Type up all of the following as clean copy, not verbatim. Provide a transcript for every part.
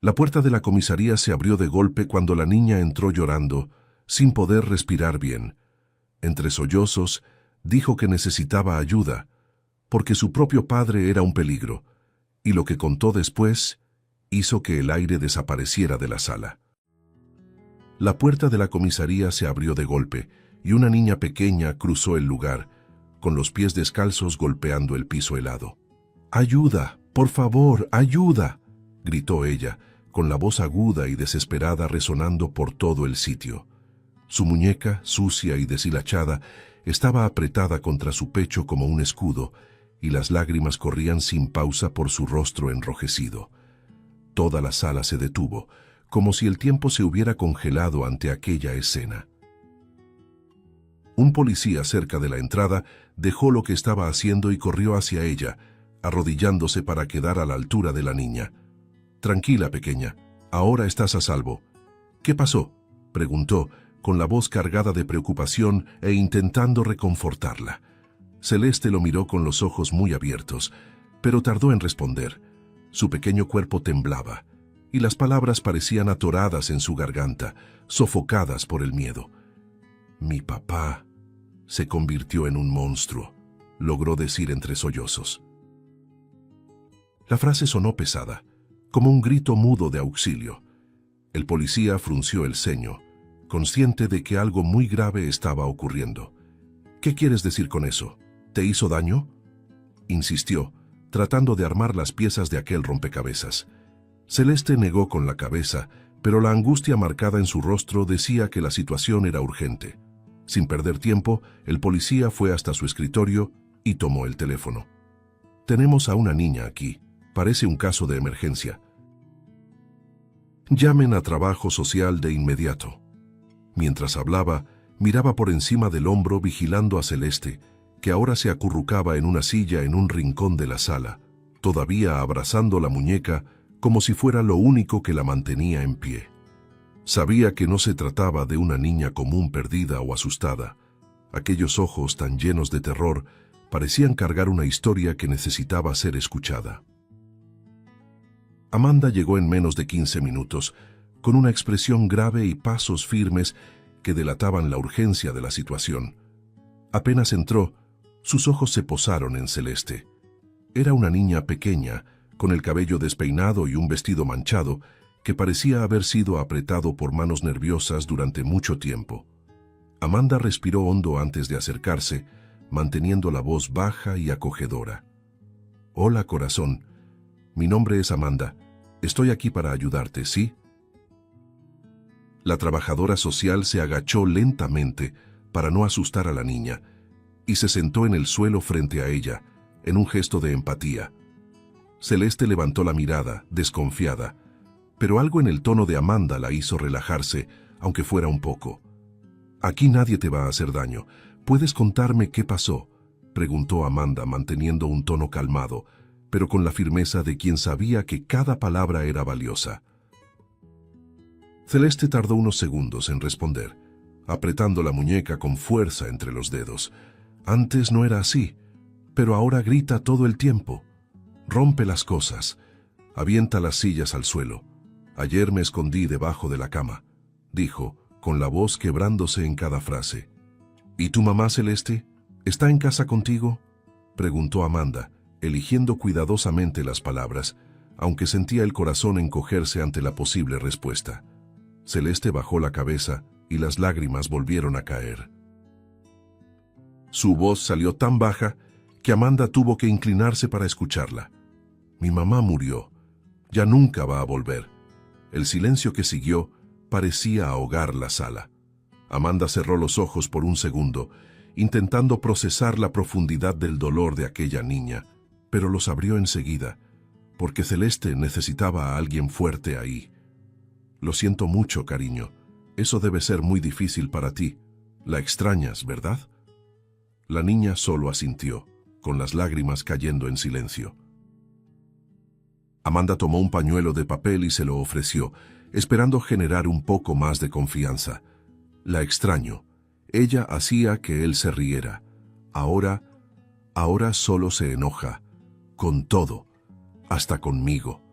La puerta de la comisaría se abrió de golpe cuando la niña entró llorando, sin poder respirar bien. Entre sollozos, dijo que necesitaba ayuda, porque su propio padre era un peligro, y lo que contó después hizo que el aire desapareciera de la sala. La puerta de la comisaría se abrió de golpe, y una niña pequeña cruzó el lugar, con los pies descalzos golpeando el piso helado. «¡Ayuda! ¡Por favor, ayuda!», gritó ella, con la voz aguda y desesperada resonando por todo el sitio. Su muñeca, sucia y deshilachada, estaba apretada contra su pecho como un escudo, y las lágrimas corrían sin pausa por su rostro enrojecido. Toda la sala se detuvo, como si el tiempo se hubiera congelado ante aquella escena. Un policía cerca de la entrada dejó lo que estaba haciendo y corrió hacia ella, arrodillándose para quedar a la altura de la niña. «Tranquila, pequeña, ahora estás a salvo». «¿Qué pasó?», preguntó, con la voz cargada de preocupación e intentando reconfortarla. Celeste lo miró con los ojos muy abiertos, pero tardó en responder. Su pequeño cuerpo temblaba, y las palabras parecían atoradas en su garganta, sofocadas por el miedo. «Mi papá se convirtió en un monstruo», logró decir entre sollozos. La frase sonó pesada, como un grito mudo de auxilio. El policía frunció el ceño, consciente de que algo muy grave estaba ocurriendo. «¿Qué quieres decir con eso? ¿Te hizo daño?», insistió, tratando de armar las piezas de aquel rompecabezas. Celeste negó con la cabeza, pero la angustia marcada en su rostro decía que la situación era urgente. Sin perder tiempo, el policía fue hasta su escritorio y tomó el teléfono. «Tenemos a una niña aquí. Parece un caso de emergencia. Llamen a trabajo social de inmediato». Mientras hablaba, miraba por encima del hombro vigilando a Celeste, que ahora se acurrucaba en una silla en un rincón de la sala, todavía abrazando la muñeca como si fuera lo único que la mantenía en pie. Sabía que no se trataba de una niña común perdida o asustada. Aquellos ojos tan llenos de terror parecían cargar una historia que necesitaba ser escuchada. Amanda llegó en menos de 15 minutos, con una expresión grave y pasos firmes que delataban la urgencia de la situación. Apenas entró, sus ojos se posaron en Celeste. Era una niña pequeña, con el cabello despeinado y un vestido manchado, que parecía haber sido apretado por manos nerviosas durante mucho tiempo. Amanda respiró hondo antes de acercarse, manteniendo la voz baja y acogedora. «Hola, corazón. Mi nombre es Amanda. Estoy aquí para ayudarte, ¿sí?». La trabajadora social se agachó lentamente para no asustar a la niña y se sentó en el suelo frente a ella, en un gesto de empatía. Celeste levantó la mirada, desconfiada, pero algo en el tono de Amanda la hizo relajarse, aunque fuera un poco. «Aquí nadie te va a hacer daño. ¿Puedes contarme qué pasó?», preguntó Amanda, manteniendo un tono calmado, pero con la firmeza de quien sabía que cada palabra era valiosa. Celeste tardó unos segundos en responder, apretando la muñeca con fuerza entre los dedos. «Antes no era así, pero ahora grita todo el tiempo. Rompe las cosas, avienta las sillas al suelo. Ayer me escondí debajo de la cama», dijo, con la voz quebrándose en cada frase. «¿Y tu mamá, Celeste? ¿Está en casa contigo?», preguntó Amanda, eligiendo cuidadosamente las palabras, aunque sentía el corazón encogerse ante la posible respuesta. Celeste bajó la cabeza y las lágrimas volvieron a caer. Su voz salió tan baja que Amanda tuvo que inclinarse para escucharla. «Mi mamá murió. Ya nunca va a volver». El silencio que siguió parecía ahogar la sala. Amanda cerró los ojos por un segundo, intentando procesar la profundidad del dolor de aquella niña, pero los abrió enseguida, porque Celeste necesitaba a alguien fuerte ahí. «Lo siento mucho, cariño. Eso debe ser muy difícil para ti. La extrañas, ¿verdad?». La niña solo asintió, con las lágrimas cayendo en silencio. Amanda tomó un pañuelo de papel y se lo ofreció, esperando generar un poco más de confianza. «La extraño». Ella hacía que él se riera. Ahora solo se enoja. Con todo, hasta conmigo.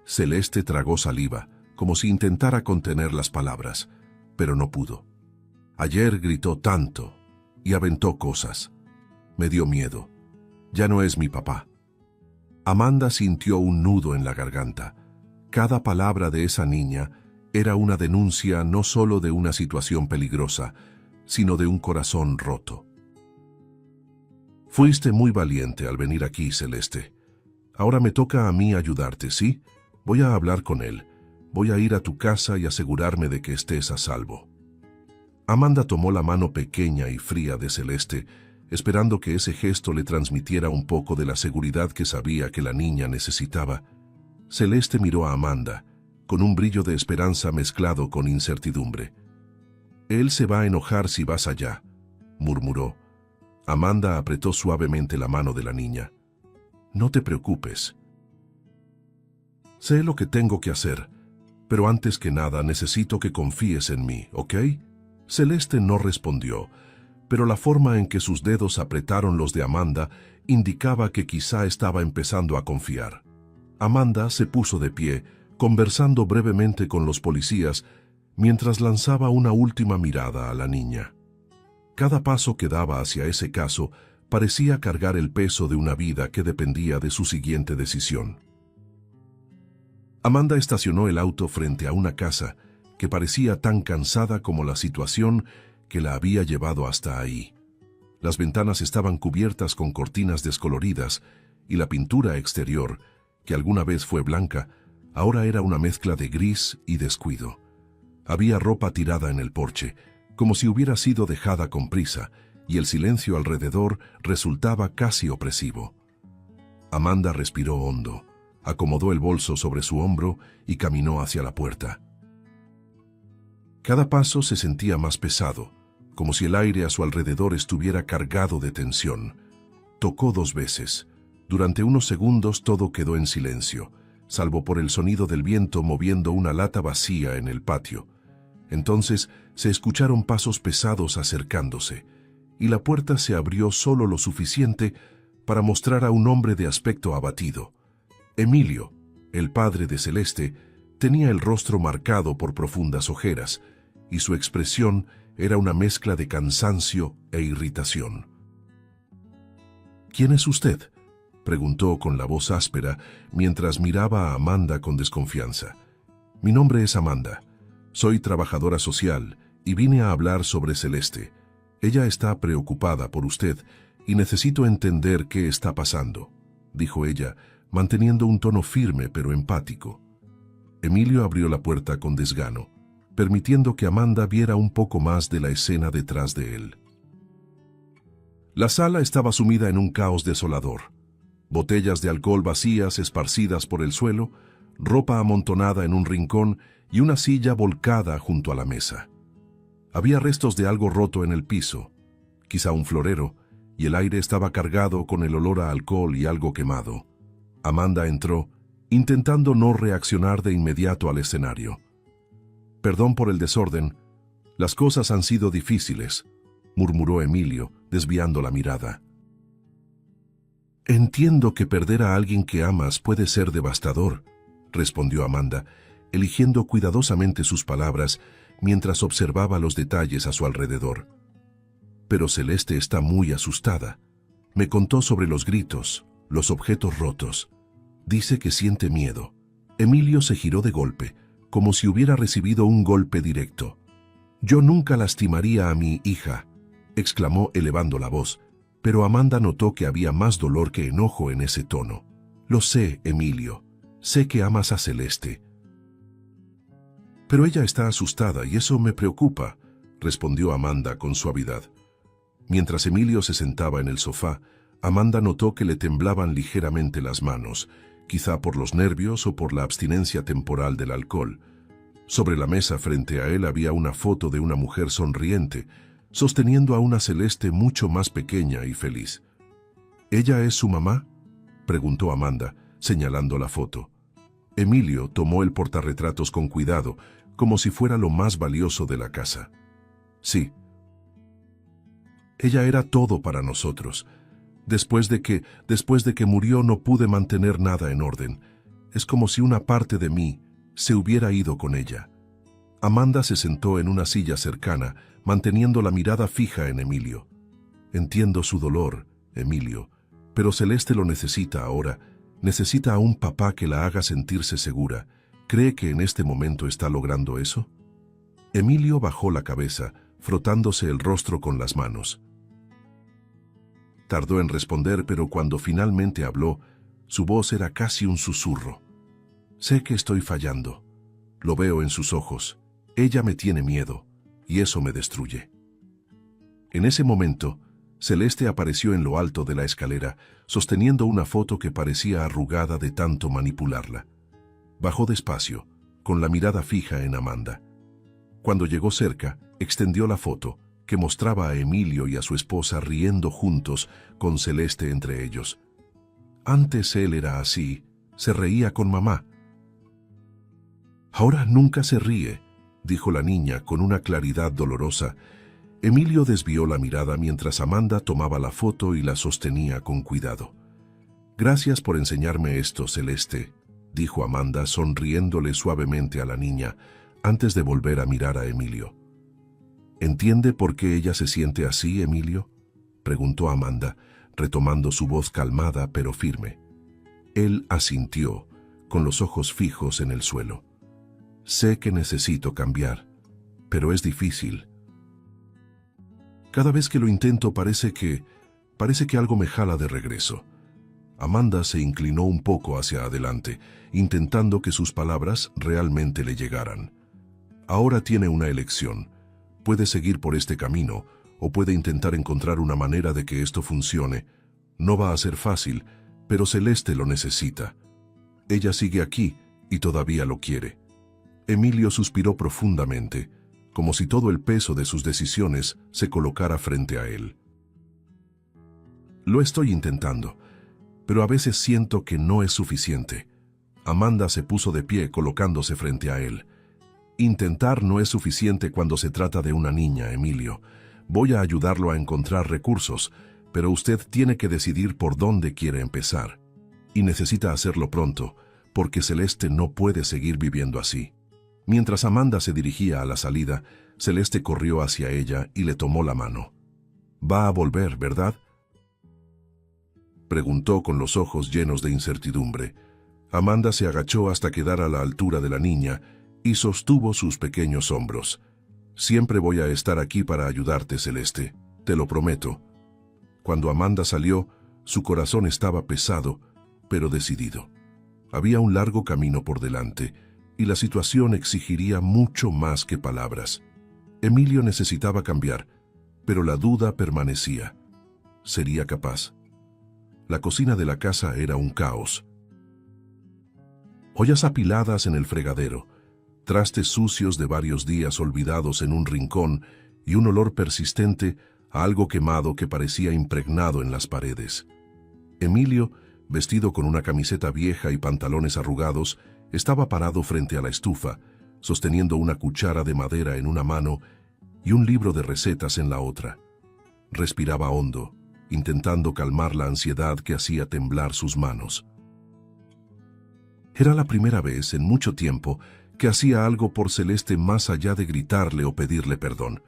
Celeste tragó saliva, como si intentara contener las palabras, pero no pudo. Ayer gritó tanto y aventó cosas. Me dio miedo. Ya no es mi papá. Amanda sintió un nudo en la garganta. Cada palabra de esa niña era una denuncia no solo de una situación peligrosa, sino de un corazón roto. Fuiste muy valiente al venir aquí, Celeste. Ahora me toca a mí ayudarte, ¿sí? Voy a hablar con él. Voy a ir a tu casa y asegurarme de que estés a salvo. Amanda tomó la mano pequeña y fría de Celeste, esperando que ese gesto le transmitiera un poco de la seguridad que sabía que la niña necesitaba. Celeste miró a Amanda, con un brillo de esperanza mezclado con incertidumbre. Él se va a enojar si vas allá, murmuró. Amanda apretó suavemente la mano de la niña. No te preocupes. Sé lo que tengo que hacer, pero antes que nada necesito que confíes en mí, ¿ok? Celeste no respondió, pero la forma en que sus dedos apretaron los de Amanda indicaba que quizá estaba empezando a confiar. Amanda se puso de pie, conversando brevemente con los policías, mientras lanzaba una última mirada a la niña. Cada paso que daba hacia ese caso parecía cargar el peso de una vida que dependía de su siguiente decisión. Amanda estacionó el auto frente a una casa que parecía tan cansada como la situación que la había llevado hasta ahí. Las ventanas estaban cubiertas con cortinas descoloridas y la pintura exterior, que alguna vez fue blanca, ahora era una mezcla de gris y descuido. Había ropa tirada en el porche, como si hubiera sido dejada con prisa, y el silencio alrededor resultaba casi opresivo. Amanda respiró hondo, acomodó el bolso sobre su hombro y caminó hacia la puerta. Cada paso se sentía más pesado, como si el aire a su alrededor estuviera cargado de tensión. Tocó 2 veces. Durante unos segundos todo quedó en silencio, salvo por el sonido del viento moviendo una lata vacía en el patio. Entonces se escucharon pasos pesados acercándose, y la puerta se abrió solo lo suficiente para mostrar a un hombre de aspecto abatido. Emilio, el padre de Celeste, tenía el rostro marcado por profundas ojeras, y su expresión era una mezcla de cansancio e irritación. «¿Quién es usted?», preguntó con la voz áspera mientras miraba a Amanda con desconfianza. «Mi nombre es Amanda. Soy trabajadora social y vine a hablar sobre Celeste. Ella está preocupada por usted y necesito entender qué está pasando», dijo ella, manteniendo un tono firme pero empático. Emilio abrió la puerta con desgano, permitiendo que Amanda viera un poco más de la escena detrás de él. La sala estaba sumida en un caos desolador. Botellas de alcohol vacías esparcidas por el suelo, ropa amontonada en un rincón y una silla volcada junto a la mesa. Había restos de algo roto en el piso, quizá un florero, y el aire estaba cargado con el olor a alcohol y algo quemado. Amanda entró, intentando no reaccionar de inmediato al escenario. «Perdón por el desorden. Las cosas han sido difíciles», murmuró Emilio, desviando la mirada. «Entiendo que perder a alguien que amas puede ser devastador», respondió Amanda, eligiendo cuidadosamente sus palabras mientras observaba los detalles a su alrededor. «Pero Celeste está muy asustada. Me contó sobre los gritos, los objetos rotos. Dice que siente miedo». Emilio se giró de golpe, como si hubiera recibido un golpe directo. «Yo nunca lastimaría a mi hija», exclamó elevando la voz, pero Amanda notó que había más dolor que enojo en ese tono. «Lo sé, Emilio. Sé que amas a Celeste». «Pero ella está asustada y eso me preocupa», respondió Amanda con suavidad. Mientras Emilio se sentaba en el sofá, Amanda notó que le temblaban ligeramente las manos, quizá por los nervios o por la abstinencia temporal del alcohol. Sobre la mesa frente a él había una foto de una mujer sonriente, sosteniendo a una Celeste mucho más pequeña y feliz. «¿Ella es su mamá?», preguntó Amanda, señalando la foto. Emilio tomó el portarretratos con cuidado, como si fuera lo más valioso de la casa. «Sí. Ella era todo para nosotros. Después de que murió no pude mantener nada en orden. Es como si una parte de mí se hubiera ido con ella. Amanda se sentó en una silla cercana, manteniendo la mirada fija en Emilio. Entiendo su dolor, Emilio, pero Celeste lo necesita ahora. Necesita a un papá que la haga sentirse segura. ¿Cree que en este momento está logrando eso? Emilio bajó la cabeza, frotándose el rostro con las manos. Tardó en responder, pero cuando finalmente habló, su voz era casi un susurro. Sé que estoy fallando. Lo veo en sus ojos. Ella me tiene miedo, y eso me destruye. En ese momento, Celeste apareció en lo alto de la escalera, sosteniendo una foto que parecía arrugada de tanto manipularla. Bajó despacio, con la mirada fija en Amanda. Cuando llegó cerca, extendió la foto, que mostraba a Emilio y a su esposa riendo juntos, con Celeste entre ellos. Antes él era así, se reía con mamá. Ahora nunca se ríe, dijo la niña con una claridad dolorosa. Emilio desvió la mirada mientras Amanda tomaba la foto y la sostenía con cuidado. Gracias por enseñarme esto, Celeste, dijo Amanda sonriéndole suavemente a la niña, antes de volver a mirar a Emilio. ¿Entiende por qué ella se siente así, Emilio?, preguntó Amanda, retomando su voz calmada pero firme. Él asintió, con los ojos fijos en el suelo. Sé que necesito cambiar, pero es difícil. Cada vez que lo intento parece que algo me jala de regreso. Amanda se inclinó un poco hacia adelante, intentando que sus palabras realmente le llegaran. Ahora tiene una elección. Puede seguir por este camino, o puede intentar encontrar una manera de que esto funcione. No va a ser fácil, pero Celeste lo necesita. Ella sigue aquí y todavía lo quiere. Emilio suspiró profundamente, como si todo el peso de sus decisiones se colocara frente a él. Lo estoy intentando, pero a veces siento que no es suficiente. Amanda se puso de pie colocándose frente a él. Intentar no es suficiente cuando se trata de una niña, Emilio. Voy a ayudarlo a encontrar recursos, pero usted tiene que decidir por dónde quiere empezar. Y necesita hacerlo pronto, porque Celeste no puede seguir viviendo así. Mientras Amanda se dirigía a la salida, Celeste corrió hacia ella y le tomó la mano. «Va a volver, ¿verdad?», preguntó con los ojos llenos de incertidumbre. Amanda se agachó hasta quedar a la altura de la niña y sostuvo sus pequeños hombros. «Siempre voy a estar aquí para ayudarte, Celeste, te lo prometo». Cuando Amanda salió, su corazón estaba pesado, pero decidido. Había un largo camino por delante, y la situación exigiría mucho más que palabras. Emilio necesitaba cambiar, pero la duda permanecía. ¿Sería capaz? La cocina de la casa era un caos. Ollas apiladas en el fregadero, trastes sucios de varios días olvidados en un rincón y un olor persistente a algo quemado que parecía impregnado en las paredes. Emilio, vestido con una camiseta vieja y pantalones arrugados, estaba parado frente a la estufa, sosteniendo una cuchara de madera en una mano y un libro de recetas en la otra. Respiraba hondo, intentando calmar la ansiedad que hacía temblar sus manos. Era la primera vez en mucho tiempo que hacía algo por Celeste más allá de gritarle o pedirle perdón.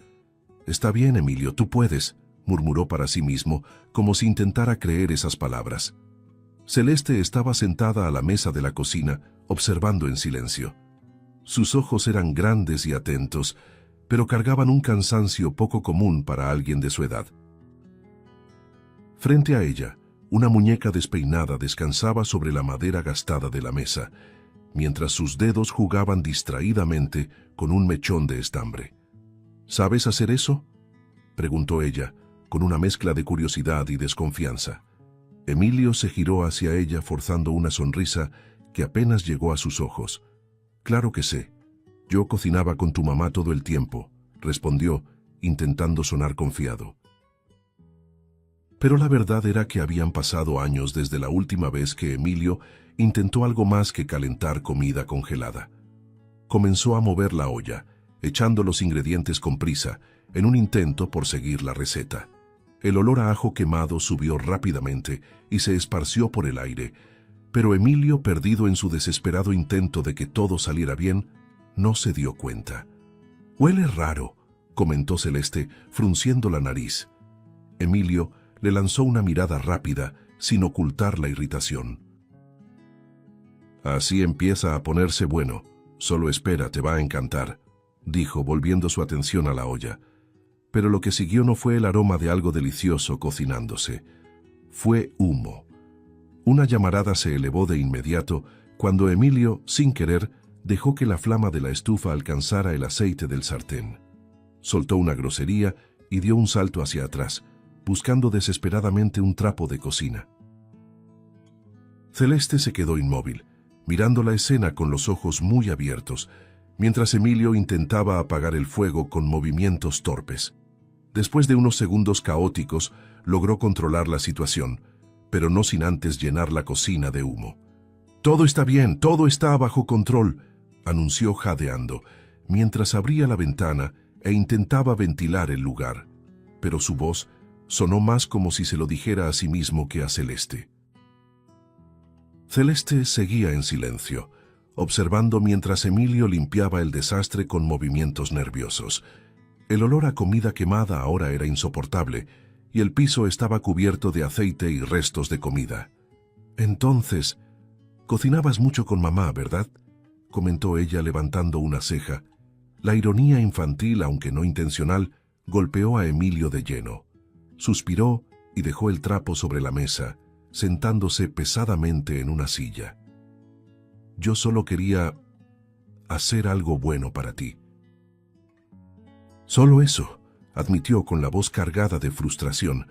«Está bien, Emilio, tú puedes», murmuró para sí mismo, como si intentara creer esas palabras. Celeste estaba sentada a la mesa de la cocina, observando en silencio. Sus ojos eran grandes y atentos, pero cargaban un cansancio poco común para alguien de su edad. Frente a ella, una muñeca despeinada descansaba sobre la madera gastada de la mesa, mientras sus dedos jugaban distraídamente con un mechón de estambre. «¿Sabes hacer eso?», preguntó ella, con una mezcla de curiosidad y desconfianza. Emilio se giró hacia ella forzando una sonrisa que apenas llegó a sus ojos. «Claro que sé. Yo cocinaba con tu mamá todo el tiempo», respondió, intentando sonar confiado. Pero la verdad era que habían pasado años desde la última vez que Emilio intentó algo más que calentar comida congelada. Comenzó a mover la olla, echando los ingredientes con prisa, en un intento por seguir la receta. El olor a ajo quemado subió rápidamente y se esparció por el aire, pero Emilio, perdido en su desesperado intento de que todo saliera bien, no se dio cuenta. «Huele raro», comentó Celeste, frunciendo la nariz. Emilio le lanzó una mirada rápida, sin ocultar la irritación. «Así empieza a ponerse bueno. Solo espera, te va a encantar», dijo, volviendo su atención a la olla. Pero lo que siguió no fue el aroma de algo delicioso cocinándose. Fue humo. Una llamarada se elevó de inmediato cuando Emilio, sin querer, dejó que la flama de la estufa alcanzara el aceite del sartén. Soltó una grosería y dio un salto hacia atrás, buscando desesperadamente un trapo de cocina. Celeste se quedó inmóvil, mirando la escena con los ojos muy abiertos, mientras Emilio intentaba apagar el fuego con movimientos torpes. Después de unos segundos caóticos, logró controlar la situación, pero no sin antes llenar la cocina de humo. «Todo está bien, todo está bajo control», anunció jadeando, mientras abría la ventana e intentaba ventilar el lugar. Pero su voz sonó más como si se lo dijera a sí mismo que a Celeste. Celeste seguía en silencio, observando mientras Emilio limpiaba el desastre con movimientos nerviosos. El olor a comida quemada ahora era insoportable, y el piso estaba cubierto de aceite y restos de comida. «Entonces, cocinabas mucho con mamá, ¿verdad?», comentó ella levantando una ceja. La ironía infantil, aunque no intencional, golpeó a Emilio de lleno. Suspiró y dejó el trapo sobre la mesa, sentándose pesadamente en una silla. «Yo solo quería hacer algo bueno para ti». «Solo eso», admitió con la voz cargada de frustración.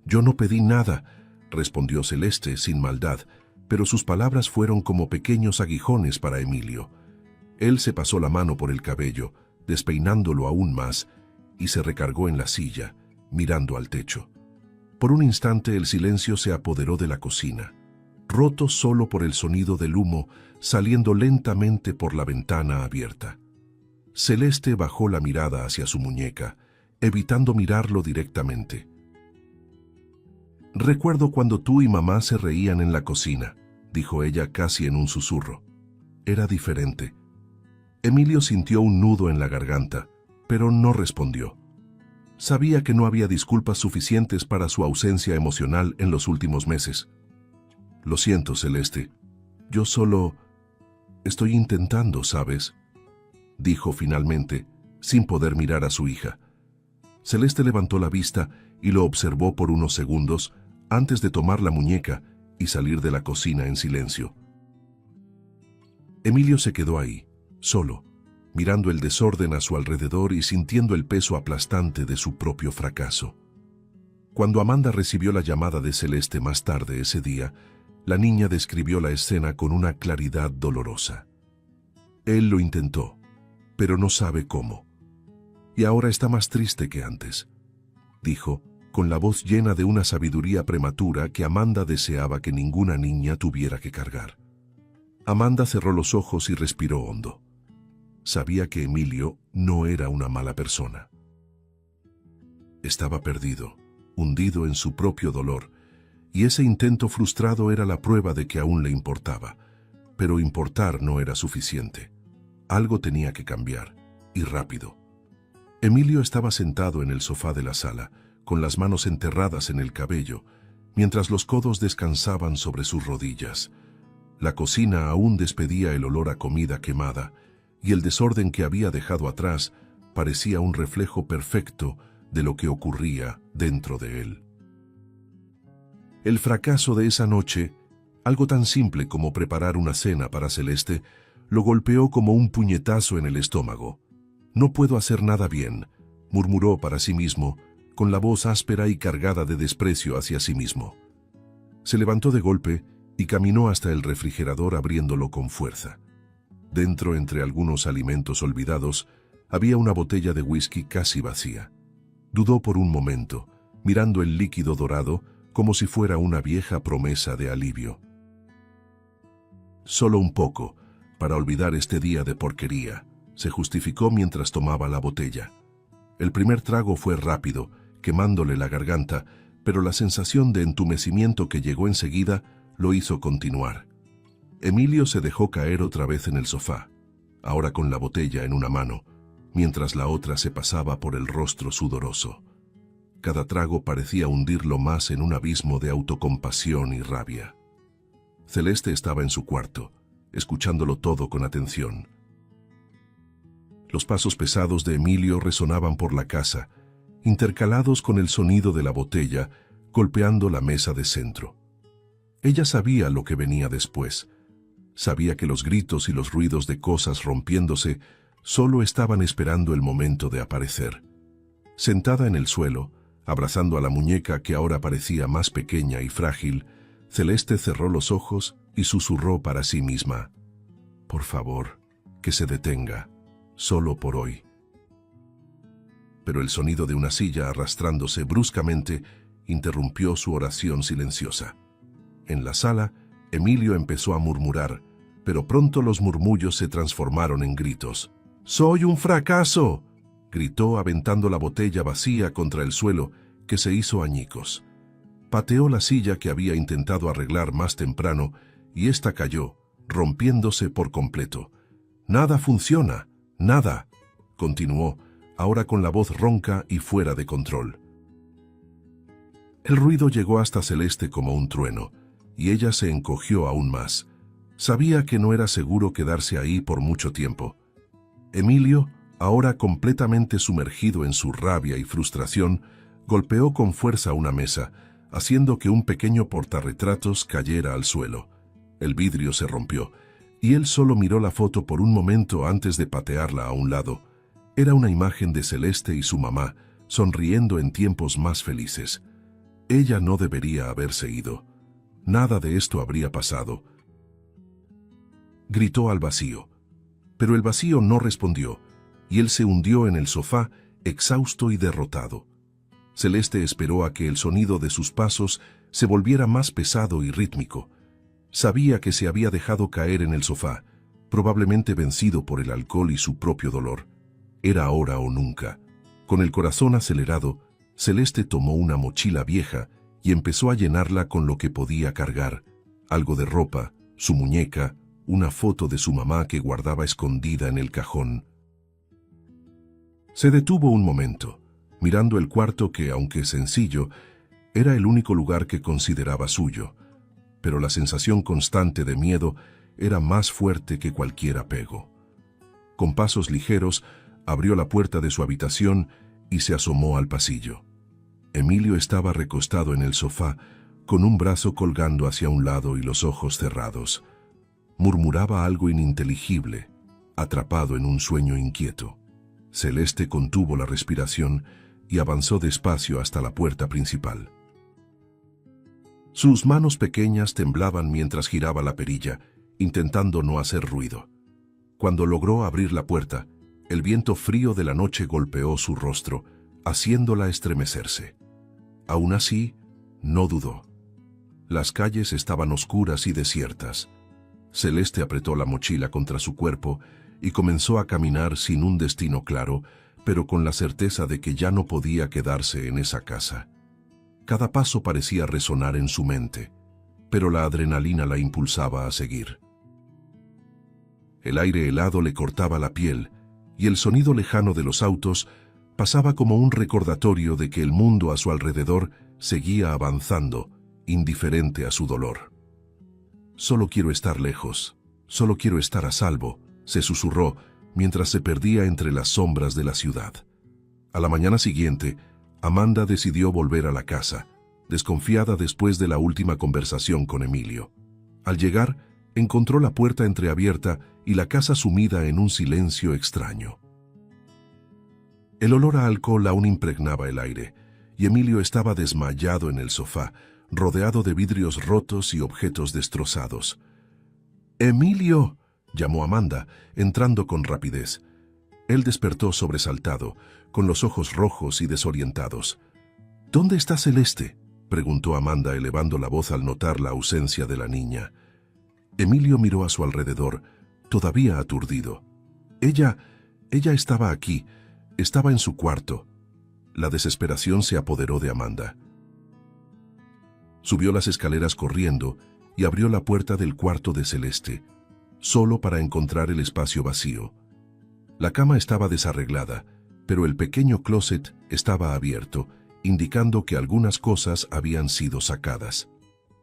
«Yo no pedí nada», respondió Celeste sin maldad, pero sus palabras fueron como pequeños aguijones para Emilio. Él se pasó la mano por el cabello, despeinándolo aún más, y se recargó en la silla, mirando al techo. Por un instante el silencio se apoderó de la cocina, roto solo por el sonido del humo saliendo lentamente por la ventana abierta. Celeste bajó la mirada hacia su muñeca, evitando mirarlo directamente. «Recuerdo cuando tú y mamá se reían en la cocina», dijo ella casi en un susurro. Era diferente. Emilio sintió un nudo en la garganta, pero no respondió. Sabía que no había disculpas suficientes para su ausencia emocional en los últimos meses. «Lo siento, Celeste. Yo solo estoy intentando, ¿sabes?», dijo finalmente, sin poder mirar a su hija. Celeste levantó la vista y lo observó por unos segundos antes de tomar la muñeca y salir de la cocina en silencio. Emilio se quedó ahí, solo, mirando el desorden a su alrededor y sintiendo el peso aplastante de su propio fracaso. Cuando Amanda recibió la llamada de Celeste más tarde ese día, la niña describió la escena con una claridad dolorosa. «Él lo intentó, pero no sabe cómo. Y ahora está más triste que antes», dijo, con la voz llena de una sabiduría prematura que Amanda deseaba que ninguna niña tuviera que cargar. Amanda cerró los ojos y respiró hondo. Sabía que Emilio no era una mala persona. Estaba perdido, hundido en su propio dolor, y ese intento frustrado era la prueba de que aún le importaba. Pero importar no era suficiente. Algo tenía que cambiar, y rápido. Emilio estaba sentado en el sofá de la sala, con las manos enterradas en el cabello, mientras los codos descansaban sobre sus rodillas. La cocina aún despedía el olor a comida quemada, y el desorden que había dejado atrás parecía un reflejo perfecto de lo que ocurría dentro de él. El fracaso de esa noche, algo tan simple como preparar una cena para Celeste, lo golpeó como un puñetazo en el estómago. «No puedo hacer nada bien», murmuró para sí mismo, con la voz áspera y cargada de desprecio hacia sí mismo. Se levantó de golpe y caminó hasta el refrigerador abriéndolo con fuerza. Dentro, entre algunos alimentos olvidados, había una botella de whisky casi vacía. Dudó por un momento, mirando el líquido dorado como si fuera una vieja promesa de alivio. «Solo un poco, para olvidar este día de porquería», se justificó mientras tomaba la botella. El primer trago fue rápido, quemándole la garganta, pero la sensación de entumecimiento que llegó enseguida lo hizo continuar. Emilio se dejó caer otra vez en el sofá, ahora con la botella en una mano, mientras la otra se pasaba por el rostro sudoroso. Cada trago parecía hundirlo más en un abismo de autocompasión y rabia. Celeste estaba en su cuarto, escuchándolo todo con atención. Los pasos pesados de Emilio resonaban por la casa, intercalados con el sonido de la botella golpeando la mesa de centro. Ella sabía lo que venía después. Sabía que los gritos y los ruidos de cosas rompiéndose solo estaban esperando el momento de aparecer. Sentada en el suelo, abrazando a la muñeca que ahora parecía más pequeña y frágil, Celeste cerró los ojos y susurró para sí misma: «Por favor, que se detenga, solo por hoy». Pero el sonido de una silla arrastrándose bruscamente interrumpió su oración silenciosa. En la sala, Emilio empezó a murmurar, pero pronto los murmullos se transformaron en gritos. «¡Soy un fracaso!», gritó aventando la botella vacía contra el suelo, que se hizo añicos. Pateó la silla que había intentado arreglar más temprano y ésta cayó, rompiéndose por completo. «¡Nada funciona! ¡Nada!», continuó, ahora con la voz ronca y fuera de control. El ruido llegó hasta Celeste como un trueno, y ella se encogió aún más. Sabía que no era seguro quedarse ahí por mucho tiempo. Emilio, ahora completamente sumergido en su rabia y frustración, golpeó con fuerza una mesa, haciendo que un pequeño portarretratos cayera al suelo. El vidrio se rompió, y él solo miró la foto por un momento antes de patearla a un lado. Era una imagen de Celeste y su mamá, sonriendo en tiempos más felices. Ella no debería haberse ido. Nada de esto habría pasado. Gritó al vacío. Pero el vacío no respondió, y él se hundió en el sofá, exhausto y derrotado. Celeste esperó a que el sonido de sus pasos se volviera más pesado y rítmico. Sabía que se había dejado caer en el sofá, probablemente vencido por el alcohol y su propio dolor. Era ahora o nunca. Con el corazón acelerado, Celeste tomó una mochila vieja y empezó a llenarla con lo que podía cargar: algo de ropa, su muñeca, una foto de su mamá que guardaba escondida en el cajón. Se detuvo un momento, mirando el cuarto que, aunque sencillo, era el único lugar que consideraba suyo, pero la sensación constante de miedo era más fuerte que cualquier apego. Con pasos ligeros, abrió la puerta de su habitación y se asomó al pasillo. Emilio estaba recostado en el sofá, con un brazo colgando hacia un lado y los ojos cerrados. Murmuraba algo ininteligible, atrapado en un sueño inquieto. Celeste contuvo la respiración y avanzó despacio hasta la puerta principal. Sus manos pequeñas temblaban mientras giraba la perilla, intentando no hacer ruido. Cuando logró abrir la puerta, el viento frío de la noche golpeó su rostro, haciéndola estremecerse. Aún así, no dudó. Las calles estaban oscuras y desiertas. Celeste apretó la mochila contra su cuerpo y comenzó a caminar sin un destino claro, pero con la certeza de que ya no podía quedarse en esa casa. Cada paso parecía resonar en su mente, pero la adrenalina la impulsaba a seguir. El aire helado le cortaba la piel, y el sonido lejano de los autos pasaba como un recordatorio de que el mundo a su alrededor seguía avanzando, indiferente a su dolor. «Solo quiero estar lejos, solo quiero estar a salvo», se susurró mientras se perdía entre las sombras de la ciudad. A la mañana siguiente, Amanda decidió volver a la casa, desconfiada después de la última conversación con Emilio. Al llegar, encontró la puerta entreabierta y la casa sumida en un silencio extraño. El olor a alcohol aún impregnaba el aire, y Emilio estaba desmayado en el sofá, rodeado de vidrios rotos y objetos destrozados. «¡Emilio!», llamó Amanda, entrando con rapidez. Él despertó sobresaltado, con los ojos rojos y desorientados. «¿Dónde está Celeste?», preguntó Amanda, elevando la voz al notar la ausencia de la niña. Emilio miró a su alrededor, todavía aturdido. Ella estaba aquí, estaba en su cuarto». La desesperación se apoderó de Amanda. Subió las escaleras corriendo y abrió la puerta del cuarto de Celeste, solo para encontrar el espacio vacío. La cama estaba desarreglada, pero el pequeño closet estaba abierto, indicando que algunas cosas habían sido sacadas.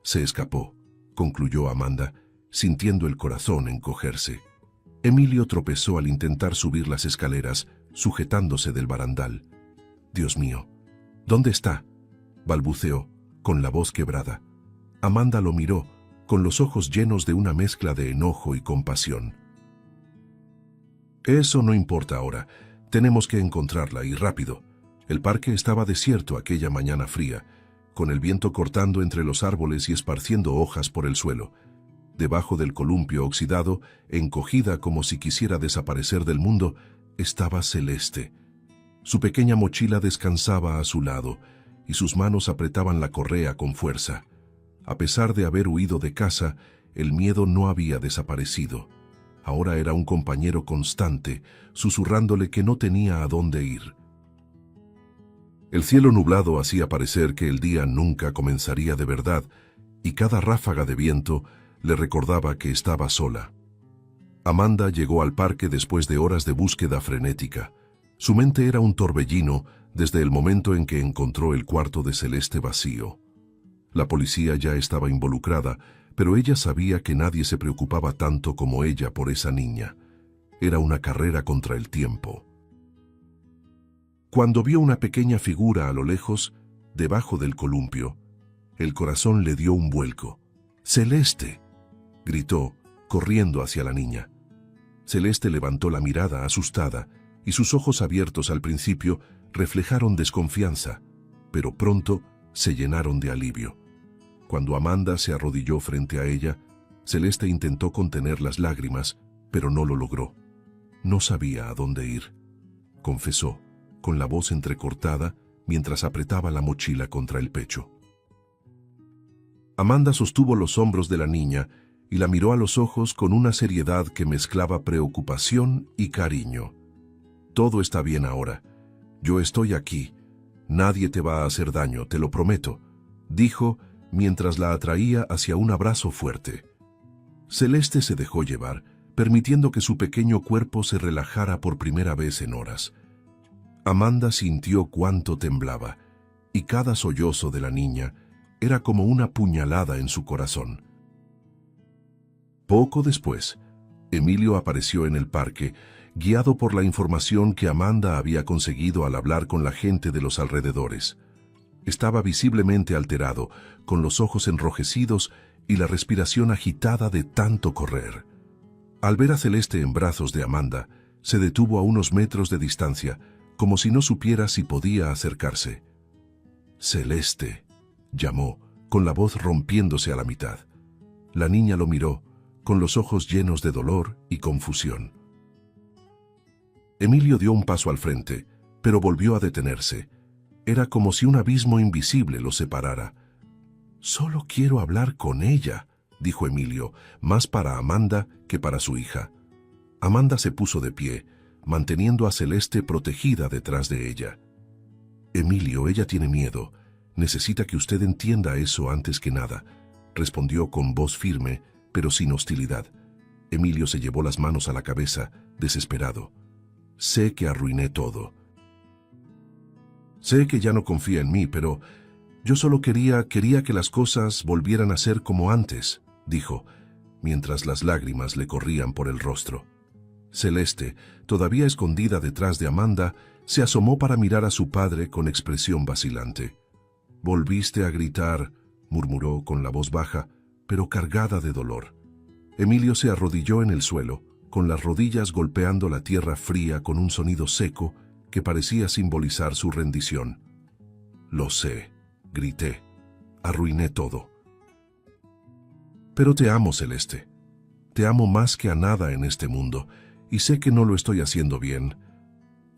Se escapó, concluyó Amanda, sintiendo el corazón encogerse. Emilio tropezó al intentar subir las escaleras, sujetándose del barandal. «Dios mío, ¿dónde está?», balbuceó, con la voz quebrada. Amanda lo miró, con los ojos llenos de una mezcla de enojo y compasión. «Eso no importa ahora. Tenemos que encontrarla, y rápido». El parque estaba desierto aquella mañana fría, con el viento cortando entre los árboles y esparciendo hojas por el suelo. Debajo del columpio oxidado, encogida como si quisiera desaparecer del mundo, estaba Celeste. Su pequeña mochila descansaba a su lado, y sus manos apretaban la correa con fuerza. A pesar de haber huido de casa, el miedo no había desaparecido. Ahora era un compañero constante, susurrándole que no tenía a dónde ir. El cielo nublado hacía parecer que el día nunca comenzaría de verdad, y cada ráfaga de viento le recordaba que estaba sola. Amanda llegó al parque después de horas de búsqueda frenética. Su mente era un torbellino desde el momento en que encontró el cuarto de Celeste vacío. La policía ya estaba involucrada, pero ella sabía que nadie se preocupaba tanto como ella por esa niña. Era una carrera contra el tiempo. Cuando vio una pequeña figura a lo lejos, debajo del columpio, el corazón le dio un vuelco. «¡Celeste!», gritó, corriendo hacia la niña. Celeste levantó la mirada asustada, y sus ojos abiertos al principio reflejaron desconfianza, pero pronto se llenaron de alivio. Cuando Amanda se arrodilló frente a ella, Celeste intentó contener las lágrimas, pero no lo logró. No sabía a dónde ir, confesó, con la voz entrecortada mientras apretaba la mochila contra el pecho. Amanda sostuvo los hombros de la niña y la miró a los ojos con una seriedad que mezclaba preocupación y cariño. «Todo está bien ahora. Yo estoy aquí. Nadie te va a hacer daño, te lo prometo», dijo mientras la atraía hacia un abrazo fuerte. Celeste se dejó llevar, permitiendo que su pequeño cuerpo se relajara por primera vez en horas. Amanda sintió cuánto temblaba, y cada sollozo de la niña era como una puñalada en su corazón. Poco después, Emilio apareció en el parque, guiado por la información que Amanda había conseguido al hablar con la gente de los alrededores. Estaba visiblemente alterado, con los ojos enrojecidos y la respiración agitada de tanto correr. Al ver a Celeste en brazos de Amanda, se detuvo a unos metros de distancia, como si no supiera si podía acercarse. «Celeste», llamó, con la voz rompiéndose a la mitad. La niña lo miró, con los ojos llenos de dolor y confusión. Emilio dio un paso al frente, pero volvió a detenerse. Era como si un abismo invisible los separara. «Solo quiero hablar con ella», dijo Emilio, más para Amanda que para su hija. Amanda se puso de pie, manteniendo a Celeste protegida detrás de ella. «Emilio, ella tiene miedo. Necesita que usted entienda eso antes que nada», respondió con voz firme, pero sin hostilidad. Emilio se llevó las manos a la cabeza, desesperado. «Sé que arruiné todo. Sé que ya no confía en mí, pero yo solo quería que las cosas volvieran a ser como antes», dijo, mientras las lágrimas le corrían por el rostro. Celeste, todavía escondida detrás de Amanda, se asomó para mirar a su padre con expresión vacilante. «Volviste a gritar», murmuró con la voz baja, pero cargada de dolor. Emilio se arrodilló en el suelo, con las rodillas golpeando la tierra fría con un sonido seco que parecía simbolizar su rendición. «Lo sé», grité. «Arruiné todo. Pero te amo, Celeste. Te amo más que a nada en este mundo, y sé que no lo estoy haciendo bien.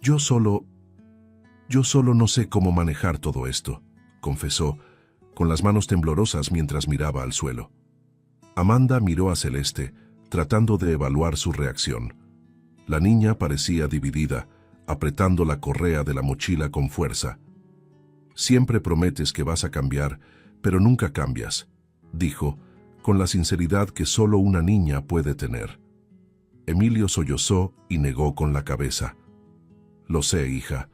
Yo solo no sé cómo manejar todo esto», confesó, con las manos temblorosas mientras miraba al suelo. Amanda miró a Celeste, tratando de evaluar su reacción. La niña parecía dividida, apretando la correa de la mochila con fuerza. «Siempre prometes que vas a cambiar, pero nunca cambias», dijo, con la sinceridad que solo una niña puede tener. Emilio sollozó y negó con la cabeza. Lo sé, hija.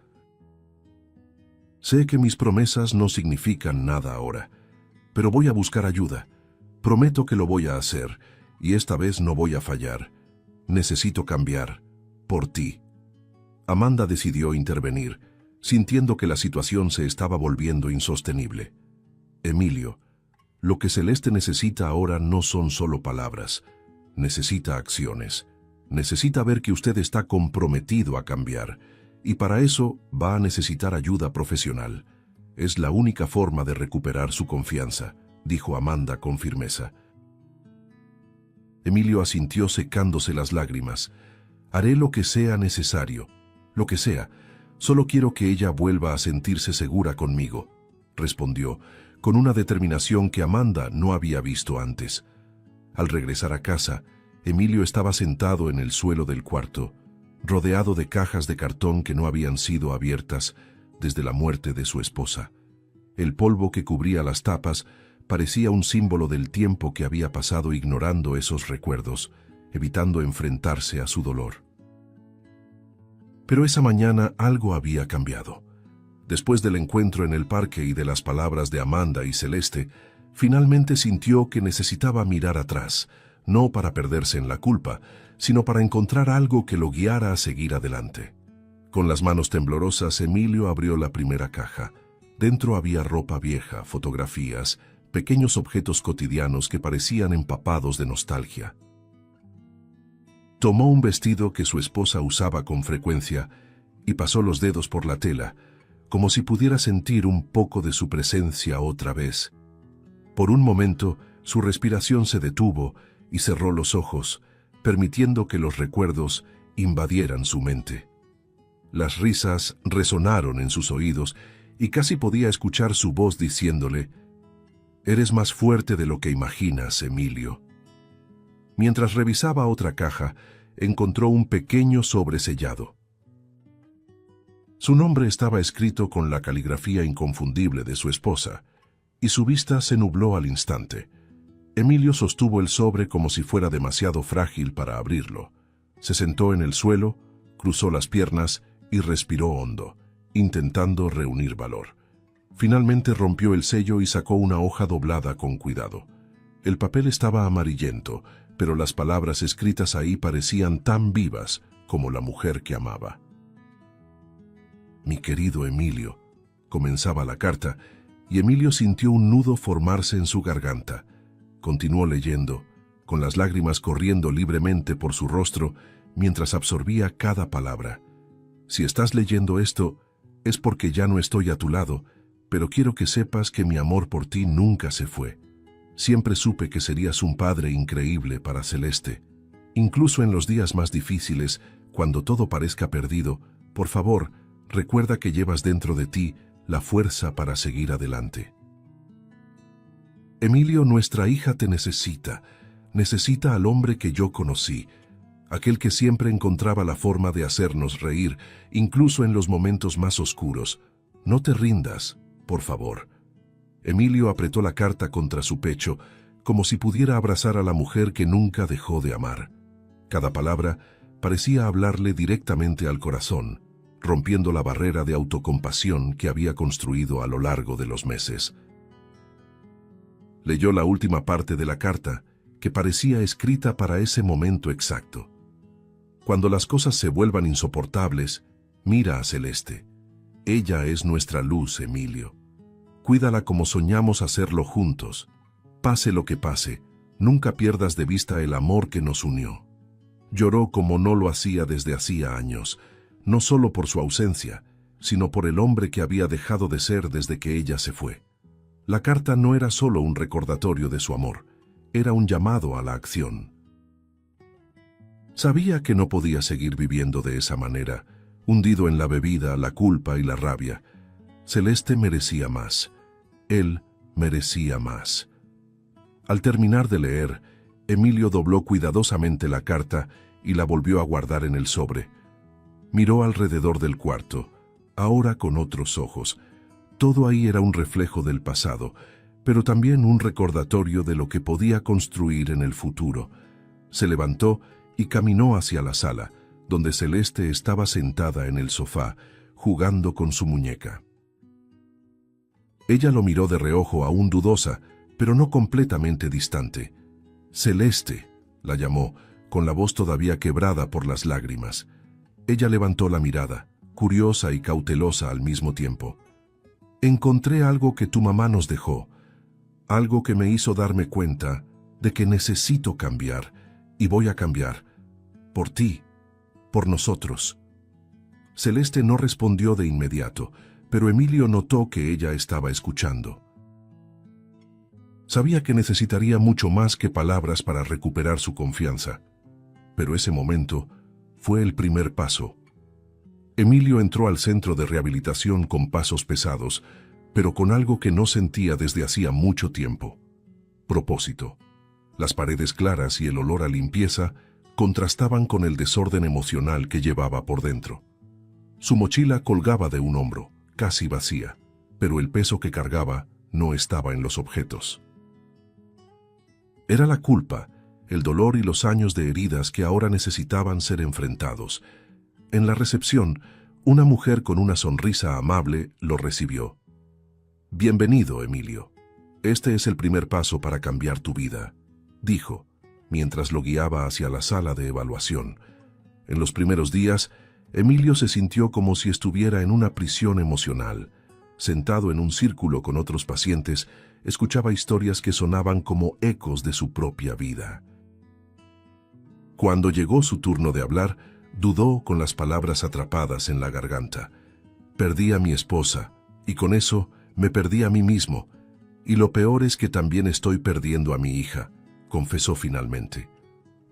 Sé que mis promesas no significan nada ahora, pero voy a buscar ayuda. Prometo que lo voy a hacer, y esta vez no voy a fallar. Necesito cambiar, por ti. Amanda decidió intervenir, sintiendo que la situación se estaba volviendo insostenible. Emilio, lo que Celeste necesita ahora no son solo palabras. Necesita acciones. Necesita ver que usted está comprometido a cambiar, y para eso va a necesitar ayuda profesional. Es la única forma de recuperar su confianza, dijo Amanda con firmeza. Emilio asintió secándose las lágrimas. Haré lo que sea necesario, lo que sea. Solo quiero que ella vuelva a sentirse segura conmigo, respondió, con una determinación que Amanda no había visto antes. Al regresar a casa, Emilio estaba sentado en el suelo del cuarto, rodeado de cajas de cartón que no habían sido abiertas desde la muerte de su esposa. El polvo que cubría las tapas parecía un símbolo del tiempo que había pasado ignorando esos recuerdos, evitando enfrentarse a su dolor. Pero esa mañana algo había cambiado. Después del encuentro en el parque y de las palabras de Amanda y Celeste, finalmente sintió que necesitaba mirar atrás, no para perderse en la culpa, sino para encontrar algo que lo guiara a seguir adelante. Con las manos temblorosas, Emilio abrió la primera caja. Dentro había ropa vieja, fotografías, pequeños objetos cotidianos que parecían empapados de nostalgia. Tomó un vestido que su esposa usaba con frecuencia y pasó los dedos por la tela, como si pudiera sentir un poco de su presencia otra vez. Por un momento, su respiración se detuvo y cerró los ojos, permitiendo que los recuerdos invadieran su mente. Las risas resonaron en sus oídos y casi podía escuchar su voz diciéndole: «Eres más fuerte de lo que imaginas, Emilio». Mientras revisaba otra caja, encontró un pequeño sobre sellado. Su nombre estaba escrito con la caligrafía inconfundible de su esposa, y su vista se nubló al instante. Emilio sostuvo el sobre como si fuera demasiado frágil para abrirlo. Se sentó en el suelo, cruzó las piernas y respiró hondo, intentando reunir valor. Finalmente rompió el sello y sacó una hoja doblada con cuidado. El papel estaba amarillento, pero las palabras escritas ahí parecían tan vivas como la mujer que amaba. «Mi querido Emilio», comenzaba la carta, y Emilio sintió un nudo formarse en su garganta. Continuó leyendo, con las lágrimas corriendo libremente por su rostro mientras absorbía cada palabra. «Si estás leyendo esto, es porque ya no estoy a tu lado, pero quiero que sepas que mi amor por ti nunca se fue. Siempre supe que serías un padre increíble para Celeste. Incluso en los días más difíciles, cuando todo parezca perdido, por favor, recuerda que llevas dentro de ti la fuerza para seguir adelante. Emilio, nuestra hija te necesita. Necesita al hombre que yo conocí, aquel que siempre encontraba la forma de hacernos reír, incluso en los momentos más oscuros. No te rindas, por favor». Emilio apretó la carta contra su pecho, como si pudiera abrazar a la mujer que nunca dejó de amar. Cada palabra parecía hablarle directamente al corazón, rompiendo la barrera de autocompasión que había construido a lo largo de los meses. Leyó la última parte de la carta, que parecía escrita para ese momento exacto. Cuando las cosas se vuelvan insoportables, mira a Celeste. Ella es nuestra luz, Emilio. Cuídala como soñamos hacerlo juntos. Pase lo que pase, nunca pierdas de vista el amor que nos unió. Lloró como no lo hacía desde hacía años, no solo por su ausencia, sino por el hombre que había dejado de ser desde que ella se fue. La carta no era solo un recordatorio de su amor, era un llamado a la acción. Sabía que no podía seguir viviendo de esa manera, hundido en la bebida, la culpa y la rabia. Celeste merecía más. Él merecía más. Al terminar de leer, Emilio dobló cuidadosamente la carta y la volvió a guardar en el sobre. Miró alrededor del cuarto, ahora con otros ojos. Todo ahí era un reflejo del pasado, pero también un recordatorio de lo que podía construir en el futuro. Se levantó y caminó hacia la sala, donde Celeste estaba sentada en el sofá, jugando con su muñeca. Ella lo miró de reojo, aún dudosa, pero no completamente distante. «Celeste», la llamó, con la voz todavía quebrada por las lágrimas. Ella levantó la mirada, curiosa y cautelosa al mismo tiempo. «Encontré algo que tu mamá nos dejó, algo que me hizo darme cuenta de que necesito cambiar, y voy a cambiar, por ti, por nosotros». Celeste no respondió de inmediato, pero Emilio notó que ella estaba escuchando. Sabía que necesitaría mucho más que palabras para recuperar su confianza, pero ese momento fue el primer paso. Emilio entró al centro de rehabilitación con pasos pesados, pero con algo que no sentía desde hacía mucho tiempo: propósito. Las paredes claras y el olor a limpieza contrastaban con el desorden emocional que llevaba por dentro. Su mochila colgaba de un hombro, casi vacía, pero el peso que cargaba no estaba en los objetos. Era la culpa, el dolor y los años de heridas que ahora necesitaban ser enfrentados. En la recepción, una mujer con una sonrisa amable lo recibió. «Bienvenido, Emilio. Este es el primer paso para cambiar tu vida», dijo, mientras lo guiaba hacia la sala de evaluación. En los primeros días, Emilio se sintió como si estuviera en una prisión emocional. Sentado en un círculo con otros pacientes, escuchaba historias que sonaban como ecos de su propia vida. Cuando llegó su turno de hablar, dudó con las palabras atrapadas en la garganta. «Perdí a mi esposa, y con eso me perdí a mí mismo, y lo peor es que también estoy perdiendo a mi hija», confesó finalmente.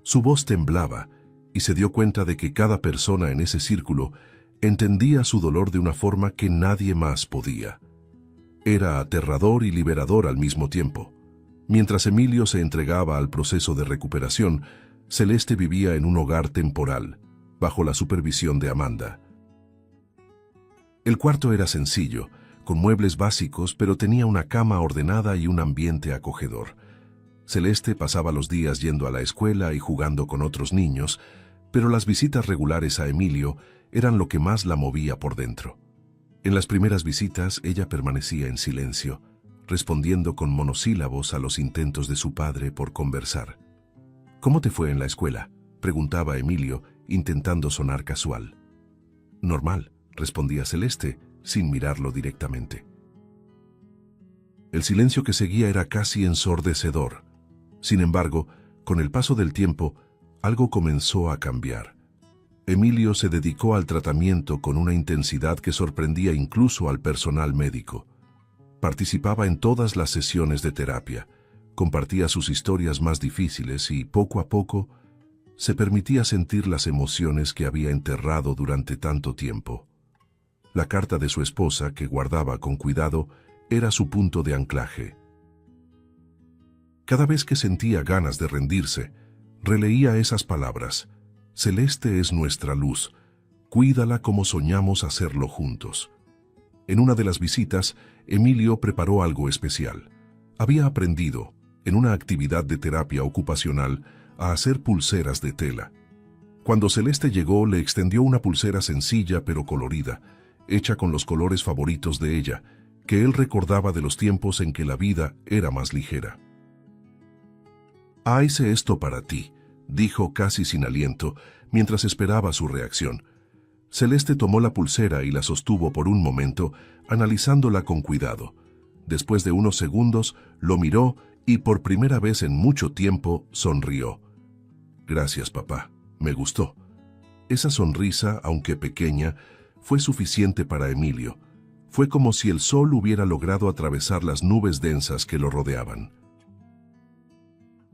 Su voz temblaba, y se dio cuenta de que cada persona en ese círculo entendía su dolor de una forma que nadie más podía. Era aterrador y liberador al mismo tiempo. Mientras Emilio se entregaba al proceso de recuperación, Celeste vivía en un hogar temporal, bajo la supervisión de Amanda. El cuarto era sencillo, con muebles básicos, pero tenía una cama ordenada y un ambiente acogedor. Celeste pasaba los días yendo a la escuela y jugando con otros niños, pero las visitas regulares a Emilio eran lo que más la movía por dentro. En las primeras visitas ella permanecía en silencio, respondiendo con monosílabos a los intentos de su padre por conversar. «¿Cómo te fue en la escuela?», preguntaba Emilio, intentando sonar casual. «Normal», respondía Celeste, sin mirarlo directamente. El silencio que seguía era casi ensordecedor. Sin embargo, con el paso del tiempo, algo comenzó a cambiar. Emilio se dedicó al tratamiento con una intensidad que sorprendía incluso al personal médico. Participaba en todas las sesiones de terapia, compartía sus historias más difíciles y, poco a poco, se permitía sentir las emociones que había enterrado durante tanto tiempo. La carta de su esposa, que guardaba con cuidado, era su punto de anclaje. Cada vez que sentía ganas de rendirse, releía esas palabras: «Celeste es nuestra luz, cuídala como soñamos hacerlo juntos». En una de las visitas, Emilio preparó algo especial. Había aprendido, en una actividad de terapia ocupacional, a hacer pulseras de tela. Cuando Celeste llegó, le extendió una pulsera sencilla pero colorida, hecha con los colores favoritos de ella, que él recordaba de los tiempos en que la vida era más ligera. «Ah, hice esto para ti», dijo casi sin aliento, mientras esperaba su reacción. Celeste tomó la pulsera y la sostuvo por un momento, analizándola con cuidado. Después de unos segundos, lo miró y por primera vez en mucho tiempo sonrió. «Gracias, papá. Me gustó». Esa sonrisa, aunque pequeña, fue suficiente para Emilio. Fue como si el sol hubiera logrado atravesar las nubes densas que lo rodeaban.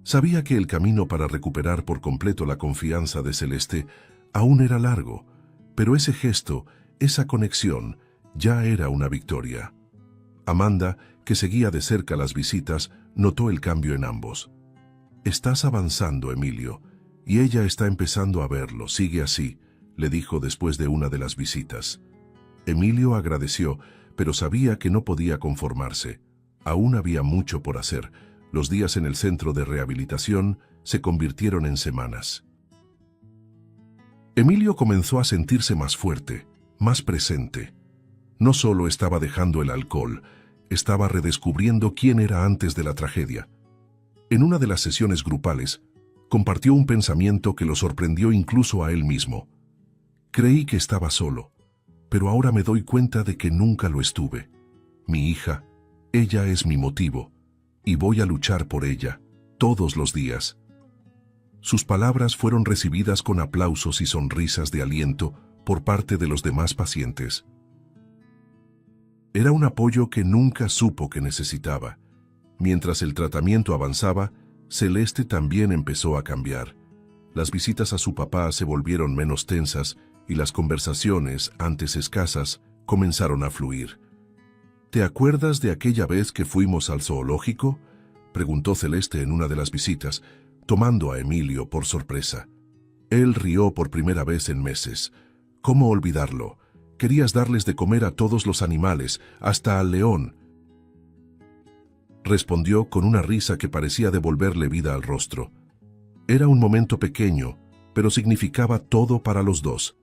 Sabía que el camino para recuperar por completo la confianza de Celeste aún era largo, pero ese gesto, esa conexión, ya era una victoria. Amanda, que seguía de cerca las visitas, notó el cambio en ambos. «Estás avanzando, Emilio, y ella está empezando a verlo. Sigue así», le dijo después de una de las visitas. Emilio agradeció, pero sabía que no podía conformarse. Aún había mucho por hacer. Los días en el centro de rehabilitación se convirtieron en semanas. Emilio comenzó a sentirse más fuerte, más presente. No solo estaba dejando el alcohol, estaba redescubriendo quién era antes de la tragedia. En una de las sesiones grupales, compartió un pensamiento que lo sorprendió incluso a él mismo. Creí que estaba solo, pero ahora me doy cuenta de que nunca lo estuve. Mi hija, ella es mi motivo, y voy a luchar por ella, todos los días. Sus palabras fueron recibidas con aplausos y sonrisas de aliento por parte de los demás pacientes. Era un apoyo que nunca supo que necesitaba. Mientras el tratamiento avanzaba, Celeste también empezó a cambiar. Las visitas a su papá se volvieron menos tensas y las conversaciones, antes escasas, comenzaron a fluir. ¿Te acuerdas de aquella vez que fuimos al zoológico?, preguntó Celeste en una de las visitas, tomando a Emilio por sorpresa. Él rió por primera vez en meses. ¿Cómo olvidarlo? Querías darles de comer a todos los animales, hasta al león. Respondió con una risa que parecía devolverle vida al rostro. Era un momento pequeño, pero significaba todo para los dos.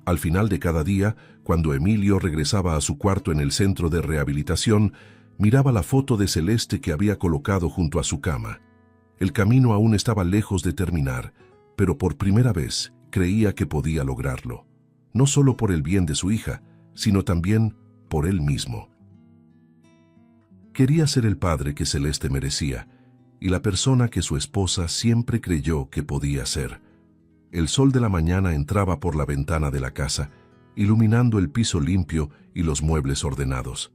Al final de cada día, cuando Emilio regresaba a su cuarto en el centro de rehabilitación, miraba la foto de Celeste que había colocado junto a su cama. El camino aún estaba lejos de terminar, pero por primera vez creía que podía lograrlo, no solo por el bien de su hija, sino también por él mismo. Quería ser el padre que Celeste merecía, y la persona que su esposa siempre creyó que podía ser. El sol de la mañana entraba por la ventana de la casa, iluminando el piso limpio y los muebles ordenados.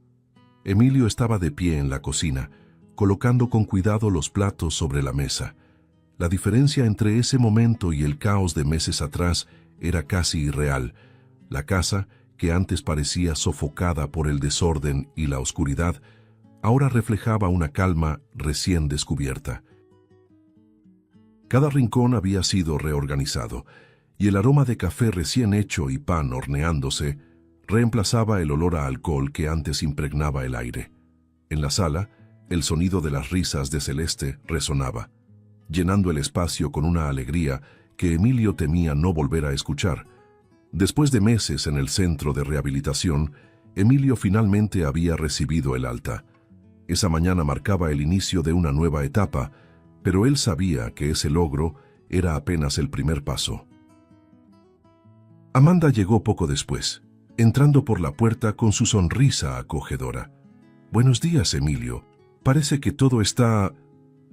Emilio estaba de pie en la cocina, colocando con cuidado los platos sobre la mesa. La diferencia entre ese momento y el caos de meses atrás era casi irreal. La casa, que antes parecía sofocada por el desorden y la oscuridad, ahora reflejaba una calma recién descubierta. Cada rincón había sido reorganizado, y el aroma de café recién hecho y pan horneándose reemplazaba el olor a alcohol que antes impregnaba el aire. En la sala, el sonido de las risas de Celeste resonaba, llenando el espacio con una alegría que Emilio temía no volver a escuchar. Después de meses en el centro de rehabilitación, Emilio finalmente había recibido el alta. Esa mañana marcaba el inicio de una nueva etapa, pero él sabía que ese logro era apenas el primer paso. Amanda llegó poco después, entrando por la puerta con su sonrisa acogedora. «Buenos días, Emilio. Parece que todo está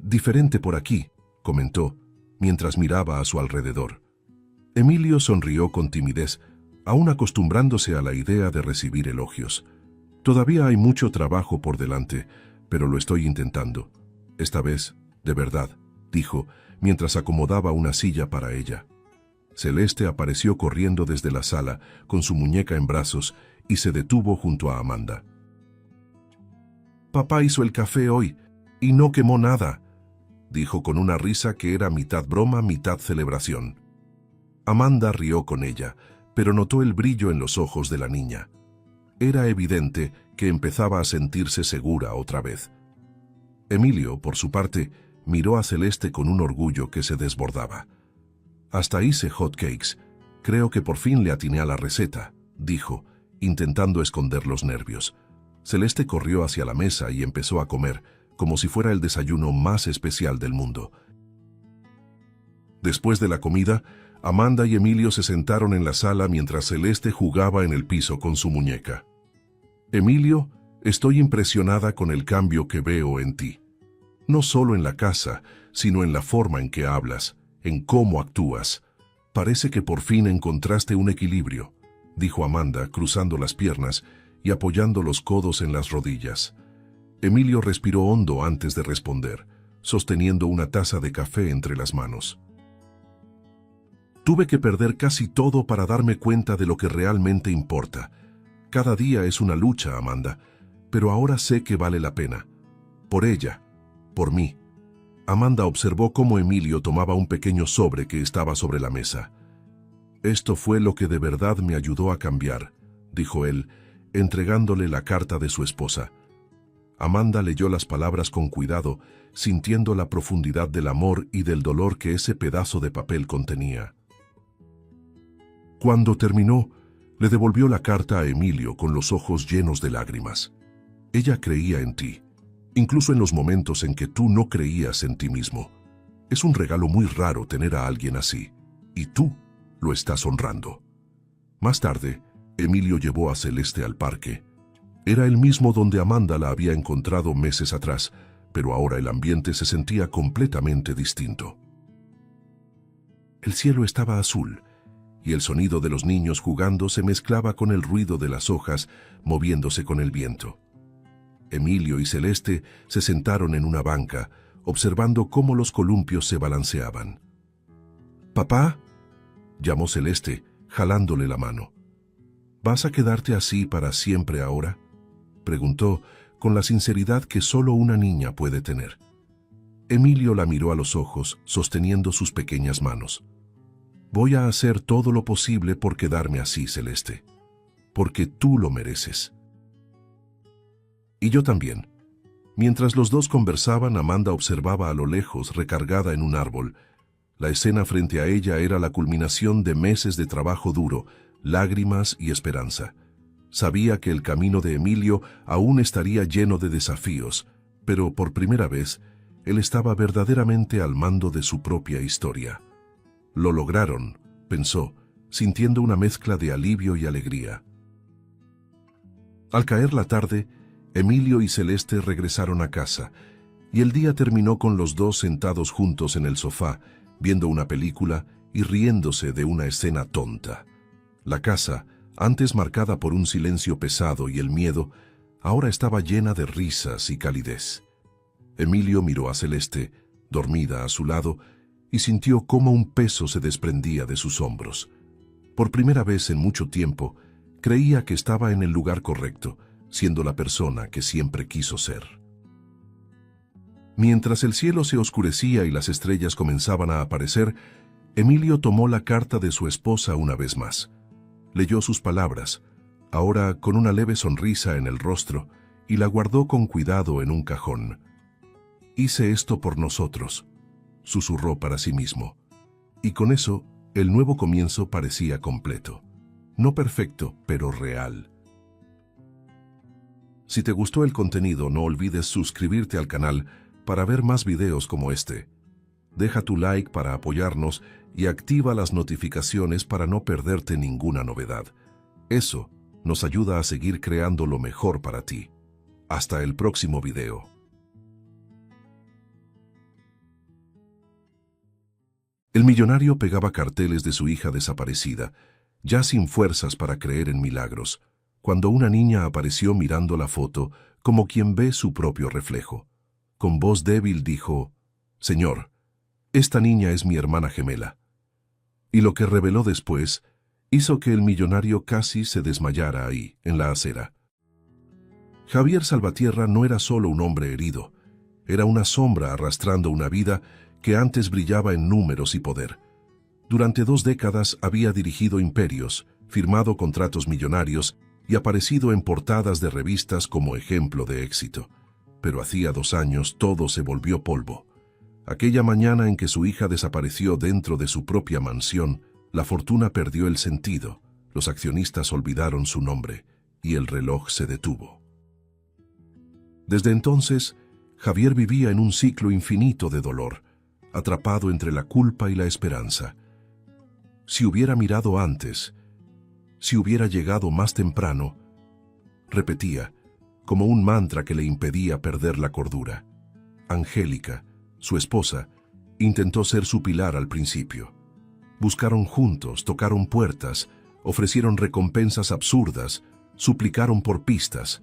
diferente por aquí», comentó, mientras miraba a su alrededor. Emilio sonrió con timidez, aún acostumbrándose a la idea de recibir elogios. «Todavía hay mucho trabajo por delante, pero lo estoy intentando. Esta vez, de verdad», dijo, mientras acomodaba una silla para ella. Celeste apareció corriendo desde la sala, con su muñeca en brazos, y se detuvo junto a Amanda. «Papá hizo el café hoy, y no quemó nada», dijo con una risa que era mitad broma, mitad celebración. Amanda rió con ella, pero notó el brillo en los ojos de la niña. Era evidente que empezaba a sentirse segura otra vez. Emilio, por su parte, miró a Celeste con un orgullo que se desbordaba. «Hasta hice hot cakes. Creo que por fin le atiné a la receta», dijo, intentando esconder los nervios. Celeste corrió hacia la mesa y empezó a comer, como si fuera el desayuno más especial del mundo. Después de la comida, Amanda y Emilio se sentaron en la sala mientras Celeste jugaba en el piso con su muñeca. «Emilio, estoy impresionada con el cambio que veo en ti. No solo en la casa, sino en la forma en que hablas, en cómo actúas. Parece que por fin encontraste un equilibrio», dijo Amanda, cruzando las piernas y apoyando los codos en las rodillas. Emilio respiró hondo antes de responder, sosteniendo una taza de café entre las manos. «Tuve que perder casi todo para darme cuenta de lo que realmente importa. Cada día es una lucha, Amanda, pero ahora sé que vale la pena. Por ella, por mí». Amanda observó cómo Emilio tomaba un pequeño sobre que estaba sobre la mesa. «Esto fue lo que de verdad me ayudó a cambiar», dijo él, entregándole la carta de su esposa. Amanda leyó las palabras con cuidado, sintiendo la profundidad del amor y del dolor que ese pedazo de papel contenía. Cuando terminó, le devolvió la carta a Emilio con los ojos llenos de lágrimas. Ella creía en ti, incluso en los momentos en que tú no creías en ti mismo. Es un regalo muy raro tener a alguien así, y tú lo estás honrando. Más tarde, Emilio llevó a Celeste al parque. Era el mismo donde Amanda la había encontrado meses atrás, pero ahora el ambiente se sentía completamente distinto. El cielo estaba azul, y el sonido de los niños jugando se mezclaba con el ruido de las hojas moviéndose con el viento. Emilio y Celeste se sentaron en una banca, observando cómo los columpios se balanceaban. «¿Papá?», llamó Celeste, jalándole la mano. «¿Vas a quedarte así para siempre ahora?», preguntó con la sinceridad que solo una niña puede tener. Emilio la miró a los ojos, sosteniendo sus pequeñas manos. «Voy a hacer todo lo posible por quedarme así, Celeste, porque tú lo mereces». «Y yo también». Mientras los dos conversaban, Amanda observaba a lo lejos, recargada en un árbol. La escena frente a ella era la culminación de meses de trabajo duro, lágrimas y esperanza. Sabía que el camino de Emilio aún estaría lleno de desafíos, pero por primera vez, él estaba verdaderamente al mando de su propia historia. Lo lograron, pensó, sintiendo una mezcla de alivio y alegría. Al caer la tarde, Emilio y Celeste regresaron a casa, y el día terminó con los dos sentados juntos en el sofá, viendo una película y riéndose de una escena tonta. La casa, antes marcada por un silencio pesado y el miedo, ahora estaba llena de risas y calidez. Emilio miró a Celeste, dormida a su lado, y sintió cómo un peso se desprendía de sus hombros. Por primera vez en mucho tiempo, creía que estaba en el lugar correcto, siendo la persona que siempre quiso ser. Mientras el cielo se oscurecía y las estrellas comenzaban a aparecer, Emilio tomó la carta de su esposa una vez más. Leyó sus palabras, ahora con una leve sonrisa en el rostro, y la guardó con cuidado en un cajón. «Hice esto por nosotros», susurró para sí mismo. Y con eso, el nuevo comienzo parecía completo. No perfecto, pero real. Si te gustó el contenido, no olvides suscribirte al canal para ver más videos como este. Deja tu like para apoyarnos y activa las notificaciones para no perderte ninguna novedad. Eso nos ayuda a seguir creando lo mejor para ti. Hasta el próximo video. El millonario pegaba carteles de su hija desaparecida, ya sin fuerzas para creer en milagros, cuando una niña apareció mirando la foto como quien ve su propio reflejo. Con voz débil dijo: «Señor, esta niña es mi hermana gemela». Y lo que reveló después hizo que el millonario casi se desmayara ahí, en la acera. Javier Salvatierra no era solo un hombre herido, era una sombra arrastrando una vida que antes brillaba en números y poder. Durante 2 décadas había dirigido imperios, firmado contratos millonarios y aparecido en portadas de revistas como ejemplo de éxito. Pero hacía 2 años todo se volvió polvo. Aquella mañana en que su hija desapareció dentro de su propia mansión, la fortuna perdió el sentido, los accionistas olvidaron su nombre y el reloj se detuvo. Desde entonces, Javier vivía en un ciclo infinito de dolor, atrapado entre la culpa y la esperanza. Si hubiera mirado antes, si hubiera llegado más temprano, repetía, como un mantra que le impedía perder la cordura. Angélica, su esposa, intentó ser su pilar al principio. Buscaron juntos, tocaron puertas, ofrecieron recompensas absurdas, suplicaron por pistas,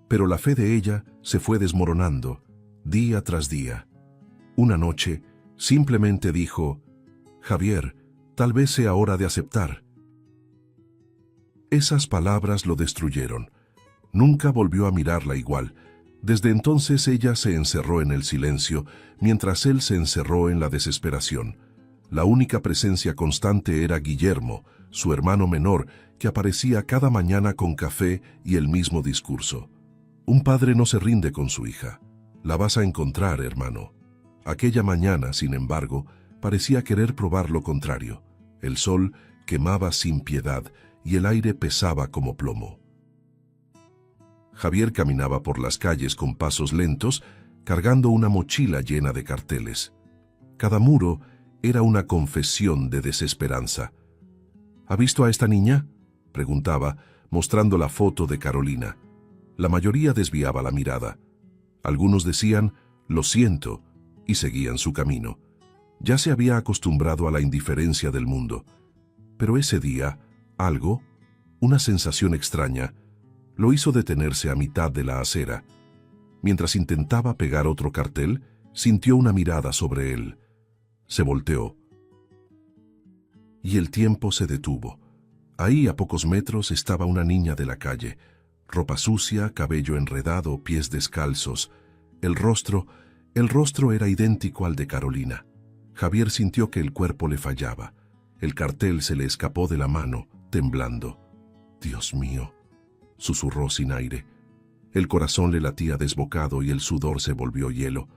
pero la fe de ella se fue desmoronando, día tras día. Una noche, simplemente dijo: «Javier, tal vez sea hora de aceptar». Esas palabras lo destruyeron. Nunca volvió a mirarla igual. Desde entonces ella se encerró en el silencio, mientras él se encerró en la desesperación. La única presencia constante era Guillermo, su hermano menor, que aparecía cada mañana con café y el mismo discurso. Un padre no se rinde con su hija. La vas a encontrar, hermano. Aquella mañana, sin embargo, parecía querer probar lo contrario. El sol quemaba sin piedad y el aire pesaba como plomo. Javier caminaba por las calles con pasos lentos, cargando una mochila llena de carteles. Cada muro era una confesión de desesperanza. ¿Ha visto a esta niña?, preguntaba, mostrando la foto de Carolina. La mayoría desviaba la mirada. Algunos decían, «Lo siento», y seguían su camino. Ya se había acostumbrado a la indiferencia del mundo. Pero ese día, algo, una sensación extraña, lo hizo detenerse a mitad de la acera. Mientras intentaba pegar otro cartel, sintió una mirada sobre él. Se volteó. Y el tiempo se detuvo. Ahí, a pocos metros, estaba una niña de la calle. Ropa sucia, cabello enredado, pies descalzos. El rostro era idéntico al de Carolina. Javier sintió que el cuerpo le fallaba. El cartel se le escapó de la mano, temblando. «Dios mío», susurró sin aire. El corazón le latía desbocado y el sudor se volvió hielo.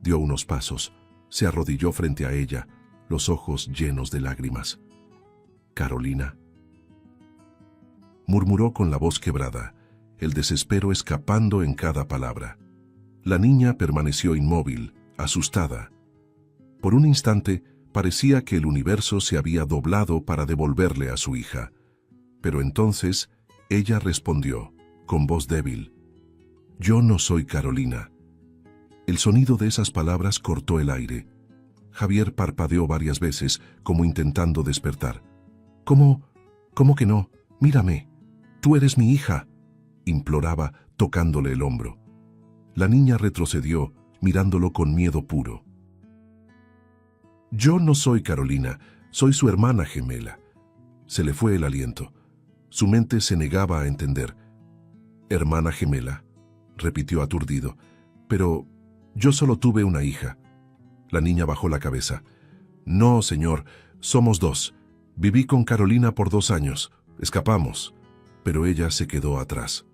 Dio unos pasos, se arrodilló frente a ella, los ojos llenos de lágrimas. «Carolina», murmuró con la voz quebrada, el desespero escapando en cada palabra. La niña permaneció inmóvil, asustada. Por un instante parecía que el universo se había doblado para devolverle a su hija. Pero entonces ella respondió, con voz débil, «Yo no soy Carolina». El sonido de esas palabras cortó el aire. Javier parpadeó varias veces, como intentando despertar. «¿Cómo que no? Mírame. Tú eres mi hija», imploraba, tocándole el hombro. La niña retrocedió, mirándolo con miedo puro. «Yo no soy Carolina, soy su hermana gemela». Se le fue el aliento. Su mente se negaba a entender. «¿Hermana gemela?», repitió aturdido. «Pero yo solo tuve una hija». La niña bajó la cabeza. «No, señor, somos dos. Viví con Carolina por 2 años. Escapamos». Pero ella se quedó atrás.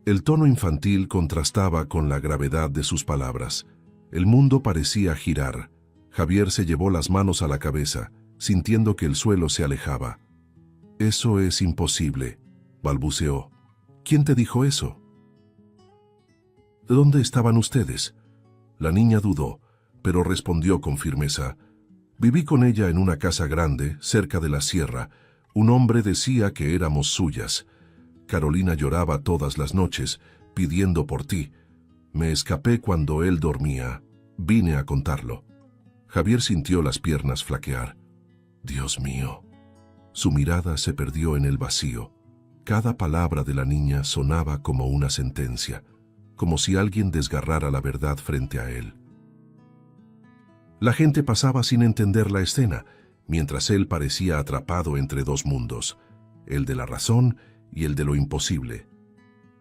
El tono infantil contrastaba con la gravedad de sus palabras. El mundo parecía girar. Javier se llevó las manos a la cabeza, sintiendo que el suelo se alejaba. «Eso es imposible», balbuceó. «¿Quién te dijo eso?». «¿Dónde estaban ustedes?». La niña dudó, pero respondió con firmeza. «Viví con ella en una casa grande, cerca de la sierra. Un hombre decía que éramos suyas. Carolina lloraba todas las noches, pidiendo por ti. Me escapé cuando él dormía. Vine a contarlo». Javier sintió las piernas flaquear. «Dios mío». Su mirada se perdió en el vacío. Cada palabra de la niña sonaba como una sentencia, como si alguien desgarrara la verdad frente a él. La gente pasaba sin entender la escena, mientras él parecía atrapado entre 2 mundos, el de la razón y el de lo imposible.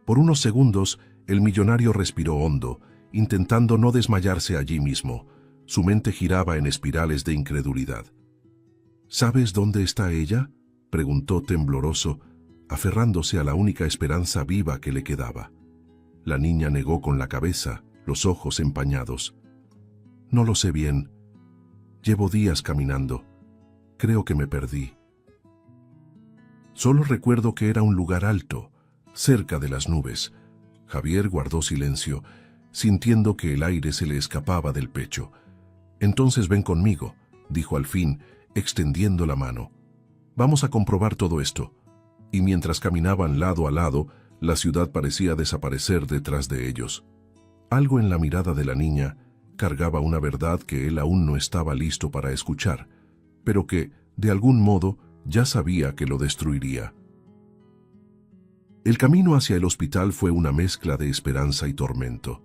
Por unos segundos, el millonario respiró hondo, intentando no desmayarse allí mismo. Su mente giraba en espirales de incredulidad. «¿Sabes dónde está ella?», preguntó tembloroso, aferrándose a la única esperanza viva que le quedaba. La niña negó con la cabeza, los ojos empañados. «No lo sé bien. Llevo días caminando. Creo que me perdí. Solo recuerdo que era un lugar alto, cerca de las nubes». Javier guardó silencio, sintiendo que el aire se le escapaba del pecho. «Entonces ven conmigo», dijo al fin, extendiendo la mano. «Vamos a comprobar todo esto». Y mientras caminaban lado a lado, la ciudad parecía desaparecer detrás de ellos. Algo en la mirada de la niña cargaba una verdad que él aún no estaba listo para escuchar, pero que, de algún modo, ya sabía que lo destruiría. El camino hacia el hospital fue una mezcla de esperanza y tormento.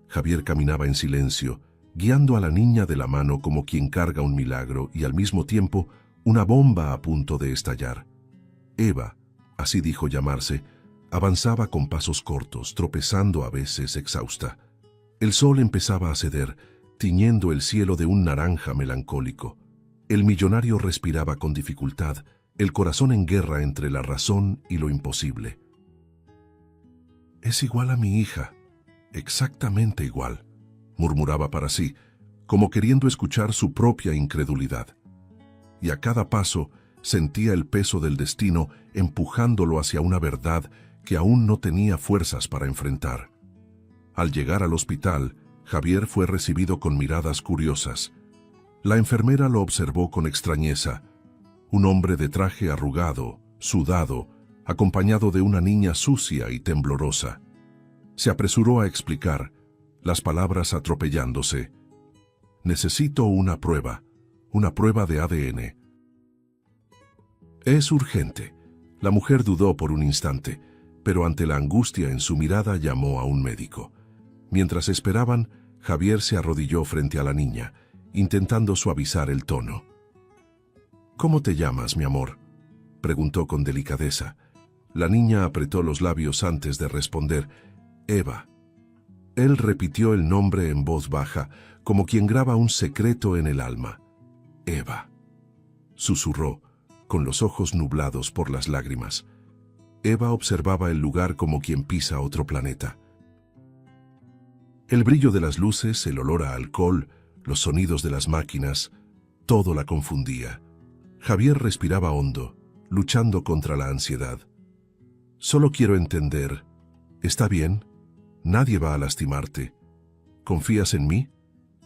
Javier caminaba en silencio, guiando a la niña de la mano como quien carga un milagro y al mismo tiempo una bomba a punto de estallar. Eva, así dijo llamarse, avanzaba con pasos cortos, tropezando a veces exhausta. El sol empezaba a ceder, tiñendo el cielo de un naranja melancólico. El millonario respiraba con dificultad, el corazón en guerra entre la razón y lo imposible. Es igual a mi hija, exactamente igual, murmuraba para sí, como queriendo escuchar su propia incredulidad. Y a cada paso sentía el peso del destino empujándolo hacia una verdad que aún no tenía fuerzas para enfrentar. Al llegar al hospital, Javier fue recibido con miradas curiosas. La enfermera lo observó con extrañeza. Un hombre de traje arrugado, sudado, acompañado de una niña sucia y temblorosa. Se apresuró a explicar, las palabras atropellándose. Necesito una prueba de ADN. Es urgente. La mujer dudó por un instante, pero ante la angustia en su mirada llamó a un médico. Mientras esperaban, Javier se arrodilló frente a la niña, intentando suavizar el tono. ¿Cómo te llamas, mi amor?, preguntó con delicadeza. La niña apretó los labios antes de responder. Eva. Él repitió el nombre en voz baja, como quien graba un secreto en el alma. Eva. Susurró, con los ojos nublados por las lágrimas. Eva observaba el lugar como quien pisa otro planeta. El brillo de las luces, el olor a alcohol, los sonidos de las máquinas, todo la confundía. Javier respiraba hondo, luchando contra la ansiedad. Solo quiero entender. ¿Está bien? Nadie va a lastimarte. ¿Confías en mí?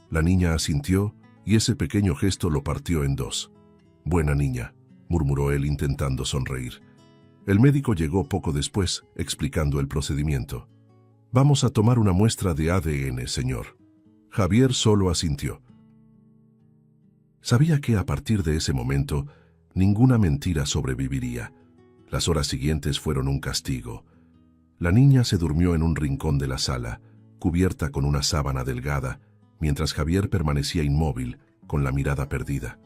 La niña asintió y ese pequeño gesto lo partió en dos. Buena niña, murmuró él intentando sonreír. El médico llegó poco después, explicando el procedimiento. Vamos a tomar una muestra de ADN, señor. Javier solo asintió. Sabía que a partir de ese momento, ninguna mentira sobreviviría. Las horas siguientes fueron un castigo. La niña se durmió en un rincón de la sala, cubierta con una sábana delgada, mientras Javier permanecía inmóvil, con la mirada perdida.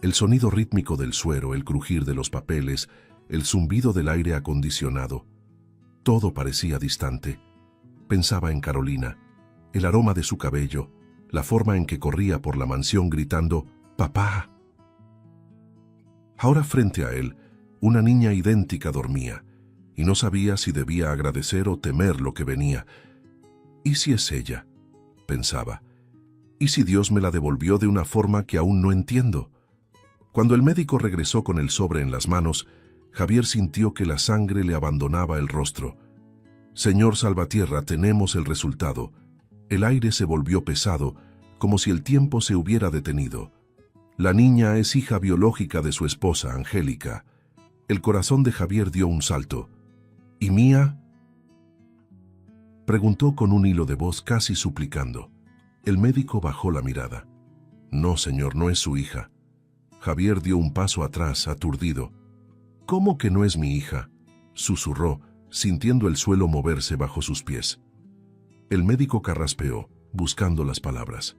El sonido rítmico del suero, el crujir de los papeles, el zumbido del aire acondicionado, todo parecía distante. Pensaba en Carolina, el aroma de su cabello, la forma en que corría por la mansión gritando «¡Papá!». Ahora frente a él, una niña idéntica dormía, y no sabía si debía agradecer o temer lo que venía. ¿Y si es ella?, pensaba. ¿Y si Dios me la devolvió de una forma que aún no entiendo? Cuando el médico regresó con el sobre en las manos, Javier sintió que la sangre le abandonaba el rostro. Señor Salvatierra, tenemos el resultado. El aire se volvió pesado, como si el tiempo se hubiera detenido. La niña es hija biológica de su esposa, Angélica. El corazón de Javier dio un salto. ¿Y Mía?, preguntó con un hilo de voz casi suplicando. El médico bajó la mirada. No, señor, no es su hija. Javier dio un paso atrás, aturdido. ¿Cómo que no es mi hija?, susurró, sintiendo el suelo moverse bajo sus pies. El médico carraspeó, buscando las palabras.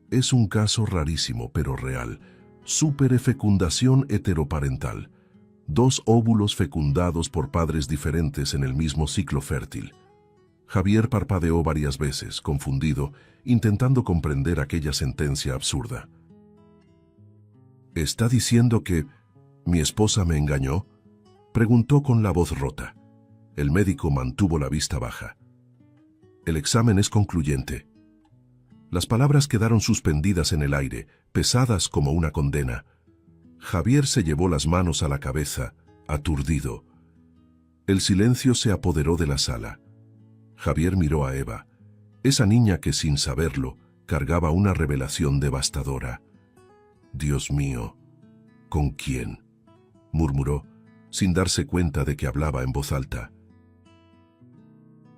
Es un caso rarísimo, pero real. Superfecundación heteroparental. 2 óvulos fecundados por padres diferentes en el mismo ciclo fértil. Javier parpadeó varias veces, confundido, intentando comprender aquella sentencia absurda. ¿Está diciendo que mi esposa me engañó?, preguntó con la voz rota. El médico mantuvo la vista baja. El examen es concluyente. Las palabras quedaron suspendidas en el aire, pesadas como una condena. Javier se llevó las manos a la cabeza, aturdido. El silencio se apoderó de la sala. Javier miró a Eva, esa niña que sin saberlo cargaba una revelación devastadora. Dios mío, ¿con quién?, murmuró, sin darse cuenta de que hablaba en voz alta.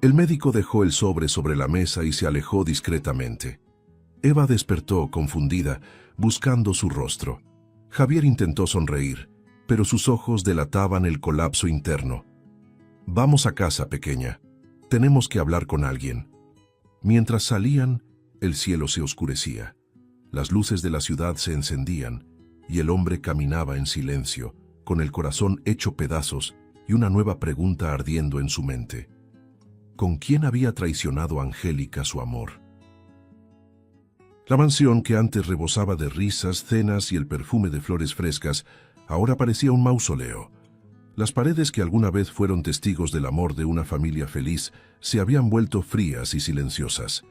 El médico dejó el sobre la mesa y se alejó discretamente. Eva despertó, confundida, buscando su rostro. Javier intentó sonreír, pero sus ojos delataban el colapso interno. Vamos a casa, pequeña. Tenemos que hablar con alguien. Mientras salían, el cielo se oscurecía. Las luces de la ciudad se encendían y el hombre caminaba en silencio, con el corazón hecho pedazos y una nueva pregunta ardiendo en su mente. ¿Con quién había traicionado Angélica su amor? La mansión, que antes rebosaba de risas, cenas y el perfume de flores frescas, ahora parecía un mausoleo. Las paredes que alguna vez fueron testigos del amor de una familia feliz se habían vuelto frías y silenciosas.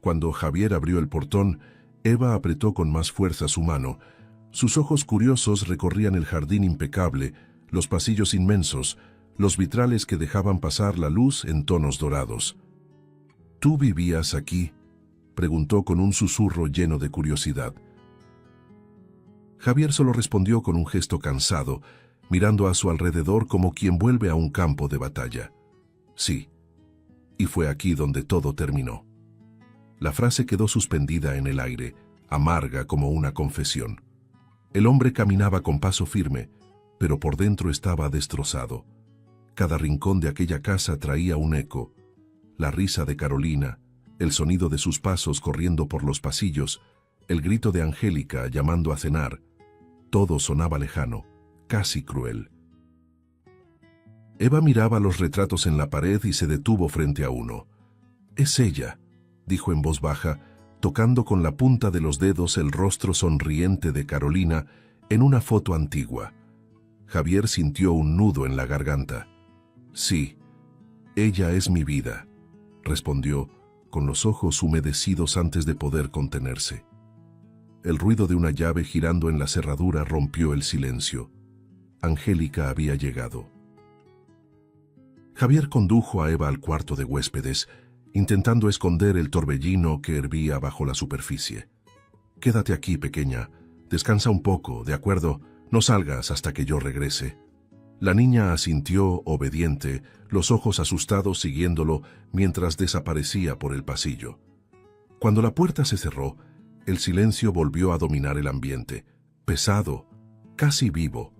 Cuando Javier abrió el portón, Eva apretó con más fuerza su mano. Sus ojos curiosos recorrían el jardín impecable, los pasillos inmensos, los vitrales que dejaban pasar la luz en tonos dorados. ¿Tú vivías aquí?, preguntó con un susurro lleno de curiosidad. Javier solo respondió con un gesto cansado, mirando a su alrededor como quien vuelve a un campo de batalla. Sí, y fue aquí donde todo terminó. La frase quedó suspendida en el aire, amarga como una confesión. El hombre caminaba con paso firme, pero por dentro estaba destrozado. Cada rincón de aquella casa traía un eco. La risa de Carolina, el sonido de sus pasos corriendo por los pasillos, el grito de Angélica llamando a cenar. Todo sonaba lejano, casi cruel. Eva miraba los retratos en la pared y se detuvo frente a uno. «Es ella», dijo en voz baja, tocando con la punta de los dedos el rostro sonriente de Carolina en una foto antigua. Javier sintió un nudo en la garganta. «Sí, ella es mi vida», respondió, con los ojos humedecidos antes de poder contenerse. El ruido de una llave girando en la cerradura rompió el silencio. Angélica había llegado. Javier condujo a Eva al cuarto de huéspedes, intentando esconder el torbellino que hervía bajo la superficie. «Quédate aquí, pequeña. Descansa un poco, ¿de acuerdo? No salgas hasta que yo regrese». La niña asintió, obediente, los ojos asustados siguiéndolo mientras desaparecía por el pasillo. Cuando la puerta se cerró, el silencio volvió a dominar el ambiente, pesado, casi vivo.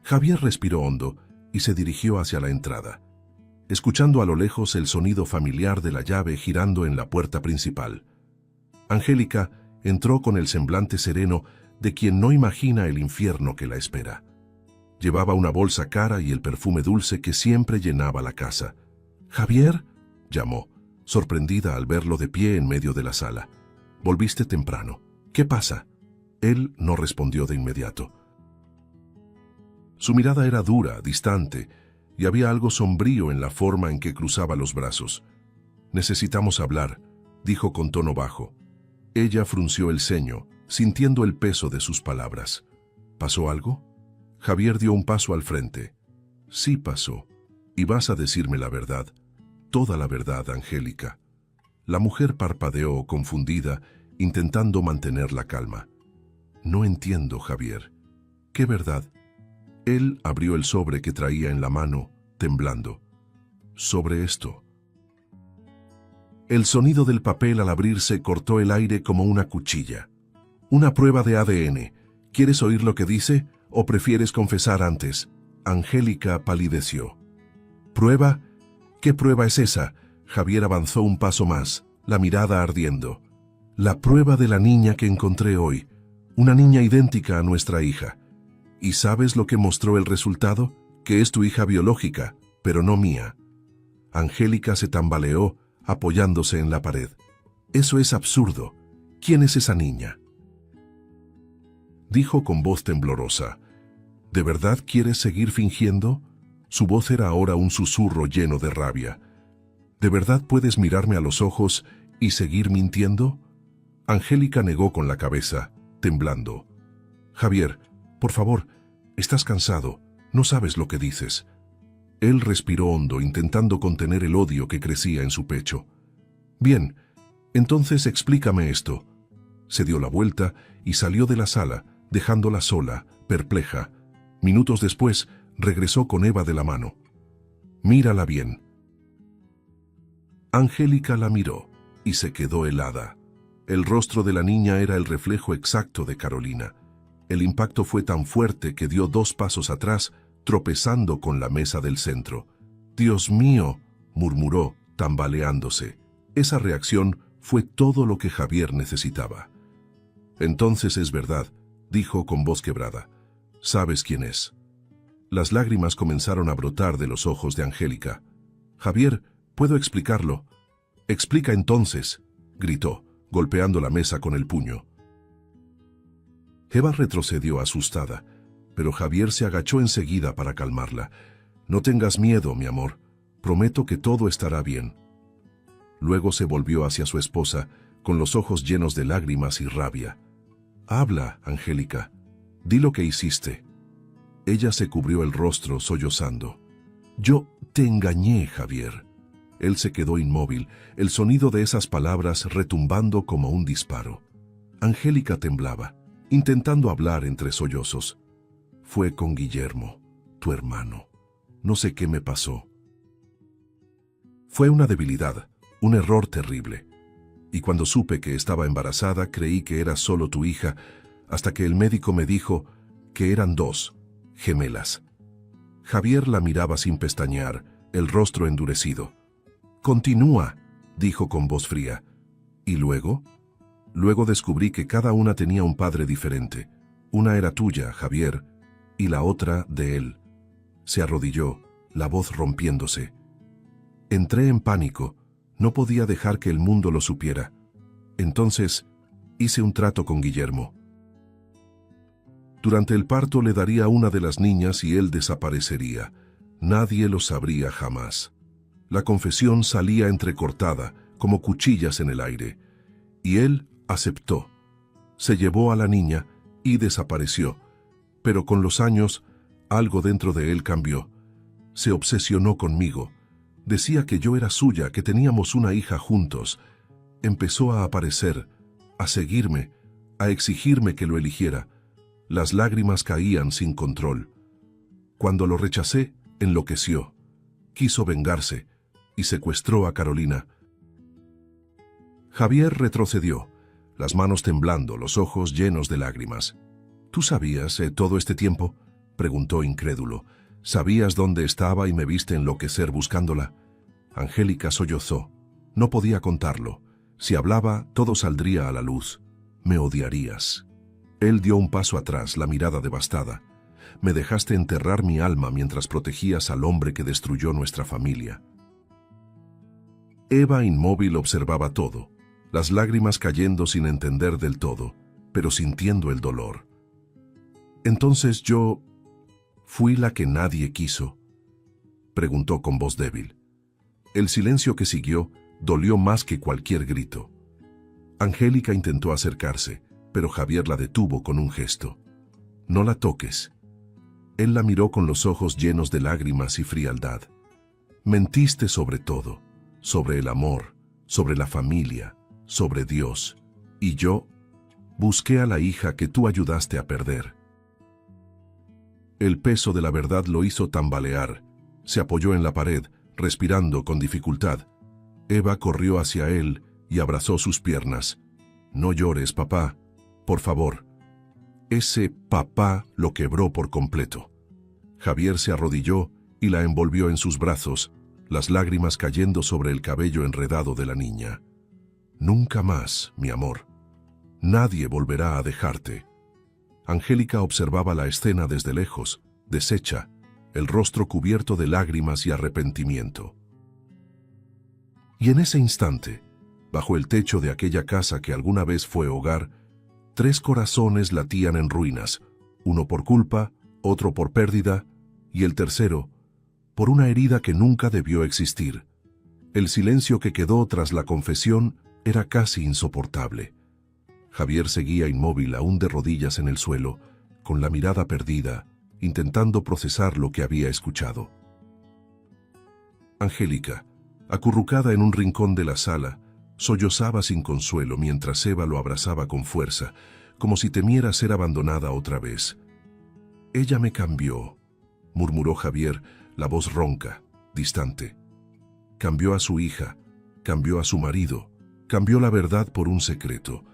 Javier respiró hondo y se dirigió hacia la entrada, escuchando a lo lejos el sonido familiar de la llave girando en la puerta principal. Angélica entró con el semblante sereno de quien no imagina el infierno que la espera. Llevaba una bolsa cara y el perfume dulce que siempre llenaba la casa. «¿Javier?», llamó, sorprendida al verlo de pie en medio de la sala. «Volviste temprano. ¿Qué pasa?». Él no respondió de inmediato. Su mirada era dura, distante, y había algo sombrío en la forma en que cruzaba los brazos. «Necesitamos hablar», dijo con tono bajo. Ella frunció el ceño, sintiendo el peso de sus palabras. «¿Pasó algo?». Javier dio un paso al frente. «Sí pasó. Y vas a decirme la verdad. Toda la verdad, Angélica». La mujer parpadeó, confundida, intentando mantener la calma. «No entiendo, Javier. ¿Qué verdad?». Él abrió el sobre que traía en la mano, temblando. «Sobre esto». El sonido del papel al abrirse cortó el aire como una cuchilla. «Una prueba de ADN. ¿Quieres oír lo que dice o prefieres confesar antes?». Angélica palideció. «¿Prueba? ¿Qué prueba es esa?». Javier avanzó un paso más, la mirada ardiendo. «La prueba de la niña que encontré hoy. Una niña idéntica a nuestra hija. ¿Y sabes lo que mostró el resultado? Que es tu hija biológica, pero no mía». Angélica se tambaleó, apoyándose en la pared. «Eso es absurdo. ¿Quién es esa niña?». Dijo con voz temblorosa. «¿De verdad quieres seguir fingiendo?». Su voz era ahora un susurro lleno de rabia. «¿De verdad puedes mirarme a los ojos y seguir mintiendo?». Angélica negó con la cabeza, temblando. «Javier, por favor, estás cansado, no sabes lo que dices». Él respiró hondo, intentando contener el odio que crecía en su pecho. «Bien, entonces explícame esto». Se dio la vuelta y salió de la sala, dejándola sola, perpleja. Minutos después, regresó con Eva de la mano. «Mírala bien». Angélica la miró y se quedó helada. El rostro de la niña era el reflejo exacto de Carolina. El impacto fue tan fuerte que dio 2 pasos atrás, tropezando con la mesa del centro. «Dios mío», murmuró, tambaleándose. Esa reacción fue todo lo que Javier necesitaba. «Entonces es verdad», dijo con voz quebrada. «¿Sabes quién es?». Las lágrimas comenzaron a brotar de los ojos de Angélica. «Javier, puedo explicarlo». «Explica entonces», gritó, golpeando la mesa con el puño. Eva retrocedió asustada. pero Javier se agachó enseguida para calmarla. «No tengas miedo, mi amor. Prometo que todo estará bien». Luego se volvió hacia su esposa, con los ojos llenos de lágrimas y rabia. «Habla, Angélica. Di lo que hiciste». Ella se cubrió el rostro sollozando. «Yo te engañé, Javier». Él se quedó inmóvil, el sonido de esas palabras retumbando como un disparo. Angélica temblaba, intentando hablar entre sollozos. «Fue con Guillermo, tu hermano. No sé qué me pasó. Fue una debilidad, un error terrible. Y cuando supe que estaba embarazada, creí que era solo tu hija, hasta que el médico me dijo que eran dos, gemelas». Javier la miraba sin pestañear, el rostro endurecido. «Continúa», dijo con voz fría. «¿Y luego?» «Luego descubrí que cada una tenía un padre diferente. Una era tuya, Javier, y la otra de él». Se arrodilló, la voz rompiéndose. «Entré en pánico. No podía dejar que el mundo lo supiera. Entonces, hice un trato con Guillermo. Durante el parto le daría una de las niñas y él desaparecería. Nadie lo sabría jamás». La confesión salía entrecortada, como cuchillas en el aire. Y él aceptó. Se llevó a la niña y desapareció. Pero con los años, algo dentro de él cambió. Se obsesionó conmigo. Decía que yo era suya, que teníamos una hija juntos. Empezó a aparecer, a seguirme, a exigirme que lo eligiera. Las lágrimas caían sin control. Cuando lo rechacé, enloqueció. Quiso vengarse y secuestró a Carolina. Javier retrocedió, las manos temblando, los ojos llenos de lágrimas. «¿Tú sabías todo este tiempo?», preguntó incrédulo. «¿Sabías dónde estaba y me viste enloquecer buscándola?». Angélica sollozó. No podía contarlo. Si hablaba, todo saldría a la luz. «Me odiarías». Él dio un paso atrás, la mirada devastada. «Me dejaste enterrar mi alma mientras protegías al hombre que destruyó nuestra familia». Eva, inmóvil, observaba todo, las lágrimas cayendo sin entender del todo, pero sintiendo el dolor. «¿Entonces yo fui la que nadie quiso?», preguntó con voz débil. El silencio que siguió dolió más que cualquier grito. Angélica intentó acercarse, pero Javier la detuvo con un gesto. «No la toques». Él la miró con los ojos llenos de lágrimas y frialdad. «Mentiste sobre todo, sobre el amor, sobre la familia, sobre Dios. Y yo busqué a la hija que tú ayudaste a perder». El peso de la verdad lo hizo tambalear. Se apoyó en la pared, respirando con dificultad. Eva corrió hacia él y abrazó sus piernas. «No llores, papá. Por favor». Ese papá lo quebró por completo. Javier se arrodilló y la envolvió en sus brazos, las lágrimas cayendo sobre el cabello enredado de la niña. «Nunca más, mi amor. Nadie volverá a dejarte». Angélica observaba la escena desde lejos, deshecha, el rostro cubierto de lágrimas y arrepentimiento. Y en ese instante, bajo el techo de aquella casa que alguna vez fue hogar, 3 corazones latían en ruinas, uno por culpa, otro por pérdida, y el tercero, por una herida que nunca debió existir. El silencio que quedó tras la confesión era casi insoportable. Javier seguía inmóvil, aún de rodillas en el suelo, con la mirada perdida, intentando procesar lo que había escuchado. Angélica, acurrucada en un rincón de la sala, sollozaba sin consuelo mientras Eva lo abrazaba con fuerza, como si temiera ser abandonada otra vez. «Ella me cambió», murmuró Javier, la voz ronca, distante. «Cambió a su hija, cambió a su marido, cambió la verdad por un secreto».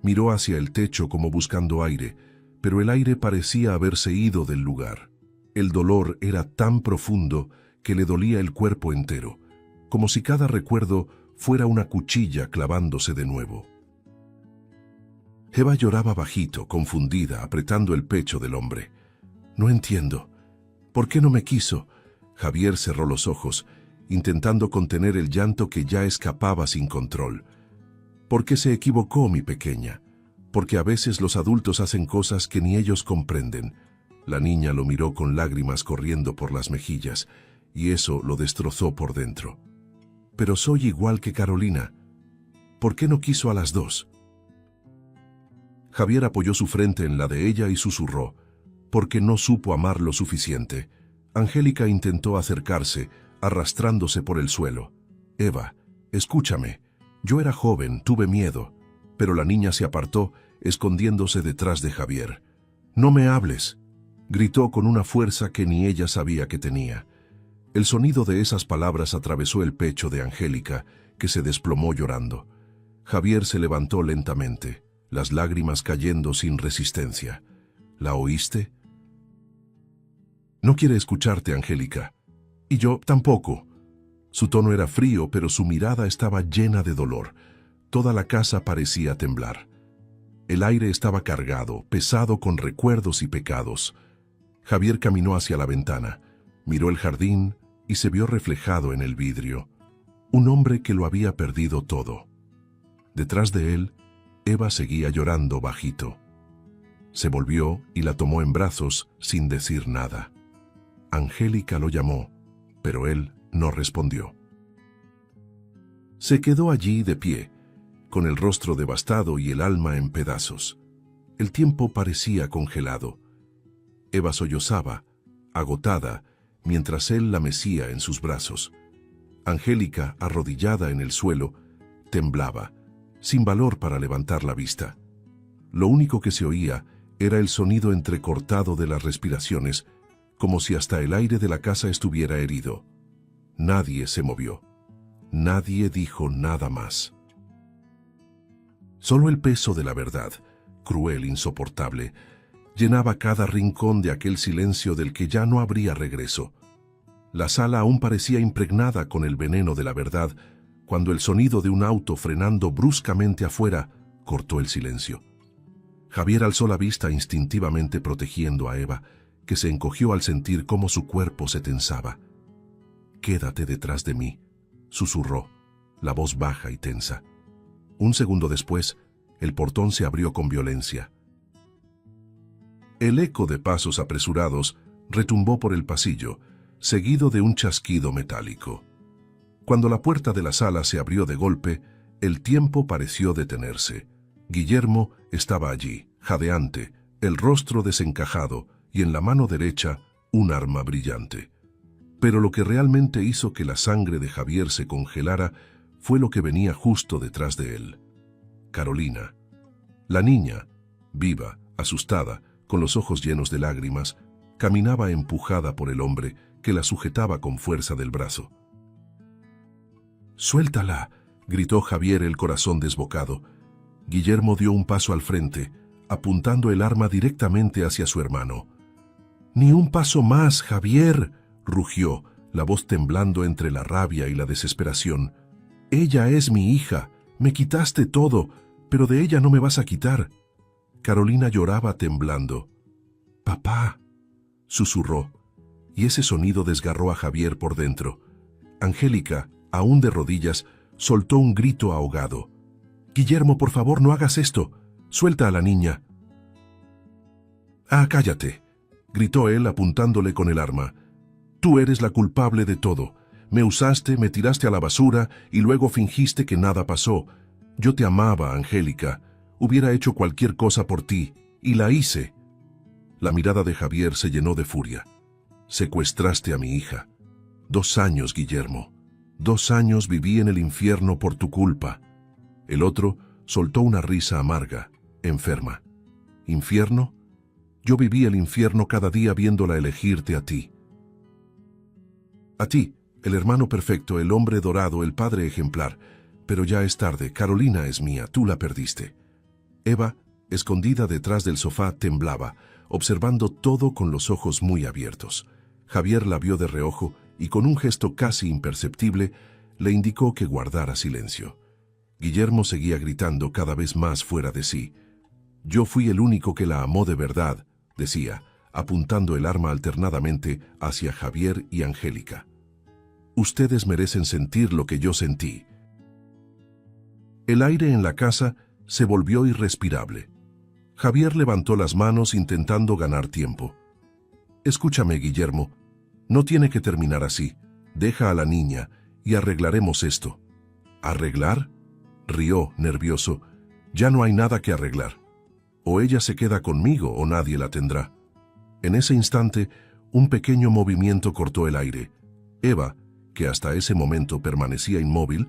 Miró hacia el techo como buscando aire, pero el aire parecía haberse ido del lugar. El dolor era tan profundo que le dolía el cuerpo entero, como si cada recuerdo fuera una cuchilla clavándose de nuevo. Eva lloraba bajito, confundida, apretando el pecho del hombre. «No entiendo. ¿Por qué no me quiso?». Javier cerró los ojos, intentando contener el llanto que ya escapaba sin control. «Porque se equivocó, mi pequeña. Porque a veces los adultos hacen cosas que ni ellos comprenden. La niña lo miró con lágrimas corriendo por las mejillas, y eso lo destrozó por dentro. Pero soy igual que Carolina. ¿Por qué no quiso a las dos? Javier apoyó su frente en la de ella y susurró, porque no supo amar lo suficiente. Angélica intentó acercarse, arrastrándose por el suelo. Eva, escúchame. Yo era joven, tuve miedo, pero la niña se apartó, escondiéndose detrás de Javier. No me hables, gritó con una fuerza que ni ella sabía que tenía. El sonido de esas palabras atravesó el pecho de Angélica, que se desplomó llorando. Javier se levantó lentamente, las lágrimas cayendo sin resistencia. ¿La oíste? No quiere escucharte, Angélica. Y yo tampoco. Su tono era frío, pero su mirada estaba llena de dolor. Toda la casa parecía temblar. El aire estaba cargado, pesado con recuerdos y pecados. Javier caminó hacia la ventana, miró el jardín y se vio reflejado en el vidrio. Un hombre que lo había perdido todo. Detrás de él, Eva seguía llorando bajito. Se volvió y la tomó en brazos sin decir nada. Angélica lo llamó, pero él no respondió. Se quedó allí de pie, con el rostro devastado y el alma en pedazos. El tiempo parecía congelado. Eva sollozaba, agotada, mientras él la mecía en sus brazos. Angélica, arrodillada en el suelo, temblaba, sin valor para levantar la vista. Lo único que se oía era el sonido entrecortado de las respiraciones, como si hasta el aire de la casa estuviera herido. Nadie se movió. Nadie dijo nada más. Solo el peso de la verdad, cruel, insoportable, llenaba cada rincón de aquel silencio del que ya no habría regreso. La sala aún parecía impregnada con el veneno de la verdad, cuando el sonido de un auto frenando bruscamente afuera cortó el silencio. Javier alzó la vista instintivamente protegiendo a Eva, que se encogió al sentir cómo su cuerpo se tensaba. «Quédate detrás de mí», susurró, la voz baja y tensa. Un segundo después, el portón se abrió con violencia. El eco de pasos apresurados retumbó por el pasillo, seguido de un chasquido metálico. Cuando la puerta de la sala se abrió de golpe, el tiempo pareció detenerse. Guillermo estaba allí, jadeante, el rostro desencajado y en la mano derecha un arma brillante. Pero lo que realmente hizo que la sangre de Javier se congelara fue lo que venía justo detrás de él. Carolina. La niña, viva, asustada, con los ojos llenos de lágrimas, caminaba empujada por el hombre que la sujetaba con fuerza del brazo. «¡Suéltala!», gritó Javier, el corazón desbocado. Guillermo dio un paso al frente, apuntando el arma directamente hacia su hermano. «¡Ni un paso más, Javier!», rugió, la voz temblando entre la rabia y la desesperación. «Ella es mi hija, me quitaste todo, pero de ella no me vas a quitar». Carolina lloraba temblando. «Papá», susurró, y ese sonido desgarró a Javier por dentro. Angélica, aún de rodillas, soltó un grito ahogado. «Guillermo, por favor, no hagas esto. Suelta a la niña». «Ah, cállate», gritó él apuntándole con el arma. «Tú eres la culpable de todo. Me usaste, me tiraste a la basura y luego fingiste que nada pasó. Yo te amaba, Angélica. Hubiera hecho cualquier cosa por ti, y la hice». La mirada de Javier se llenó de furia. «Secuestraste a mi hija. 2 años, Guillermo. 2 años viví en el infierno por tu culpa». El otro soltó una risa amarga, enferma. «¿Infierno? Yo viví el infierno cada día viéndola elegirte a ti. A ti, el hermano perfecto, el hombre dorado, el padre ejemplar. Pero ya es tarde, Carolina es mía, tú la perdiste». Eva, escondida detrás del sofá, temblaba, observando todo con los ojos muy abiertos. Javier la vio de reojo y con un gesto casi imperceptible le indicó que guardara silencio. Guillermo seguía gritando cada vez más fuera de sí. «Yo fui el único que la amó de verdad», decía, apuntando el arma alternadamente hacia Javier y Angélica. «Ustedes merecen sentir lo que yo sentí». El aire en la casa se volvió irrespirable. Javier levantó las manos intentando ganar tiempo. Escúchame, Guillermo. No tiene que terminar así. Deja a la niña y arreglaremos esto. ¿Arreglar? Rió, nervioso. Ya no hay nada que arreglar. O ella se queda conmigo o nadie la tendrá. En ese instante, un pequeño movimiento cortó el aire. Eva, que hasta ese momento permanecía inmóvil,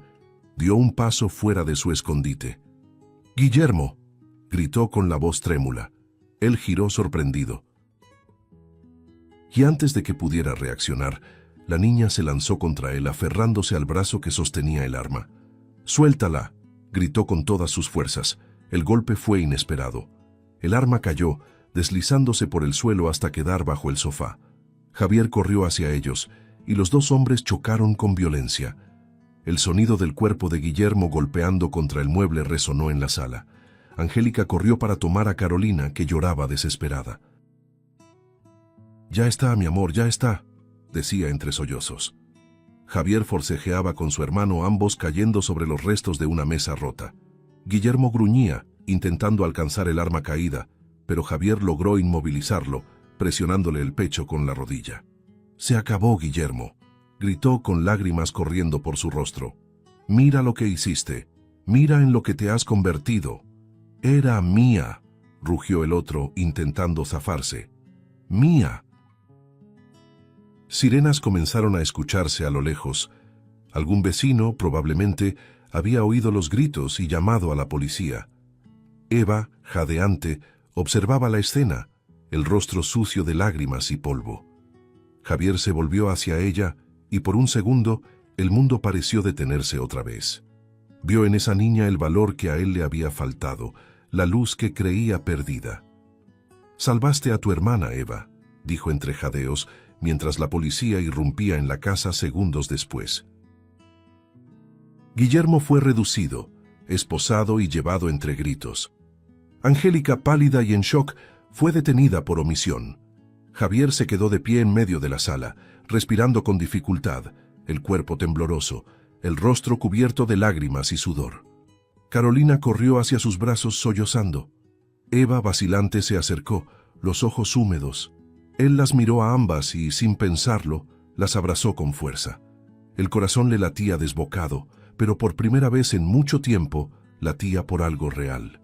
dio un paso fuera de su escondite. «¡Guillermo!», gritó con la voz trémula. Él giró sorprendido. Y antes de que pudiera reaccionar, la niña se lanzó contra él aferrándose al brazo que sostenía el arma. «¡Suéltala!», gritó con todas sus fuerzas. El golpe fue inesperado. El arma cayó, deslizándose por el suelo hasta quedar bajo el sofá. Javier corrió hacia ellos, y los dos hombres chocaron con violencia. El sonido del cuerpo de Guillermo golpeando contra el mueble resonó en la sala. Angélica corrió para tomar a Carolina, que lloraba desesperada. «Ya está, mi amor, ya está», decía entre sollozos. Javier forcejeaba con su hermano, ambos cayendo sobre los restos de una mesa rota. Guillermo gruñía, intentando alcanzar el arma caída, pero Javier logró inmovilizarlo, presionándole el pecho con la rodilla. «Se acabó, Guillermo», gritó con lágrimas corriendo por su rostro. «Mira lo que hiciste, mira en lo que te has convertido». «Era mía», rugió el otro, intentando zafarse. «Mía». Sirenas comenzaron a escucharse a lo lejos. Algún vecino, probablemente, había oído los gritos y llamado a la policía. Eva, jadeante, observaba la escena, el rostro sucio de lágrimas y polvo. Javier se volvió hacia ella y por un segundo el mundo pareció detenerse otra vez. Vio en esa niña el valor que a él le había faltado, la luz que creía perdida. «Salvaste a tu hermana, Eva», dijo entre jadeos, mientras la policía irrumpía en la casa segundos después. Guillermo fue reducido, esposado y llevado entre gritos. Angélica, pálida y en shock, fue detenida por omisión. Javier se quedó de pie en medio de la sala, respirando con dificultad, el cuerpo tembloroso, el rostro cubierto de lágrimas y sudor. Carolina corrió hacia sus brazos sollozando. Eva, vacilante, se acercó, los ojos húmedos. Él las miró a ambas y, sin pensarlo, las abrazó con fuerza. El corazón le latía desbocado, pero por primera vez en mucho tiempo latía por algo real.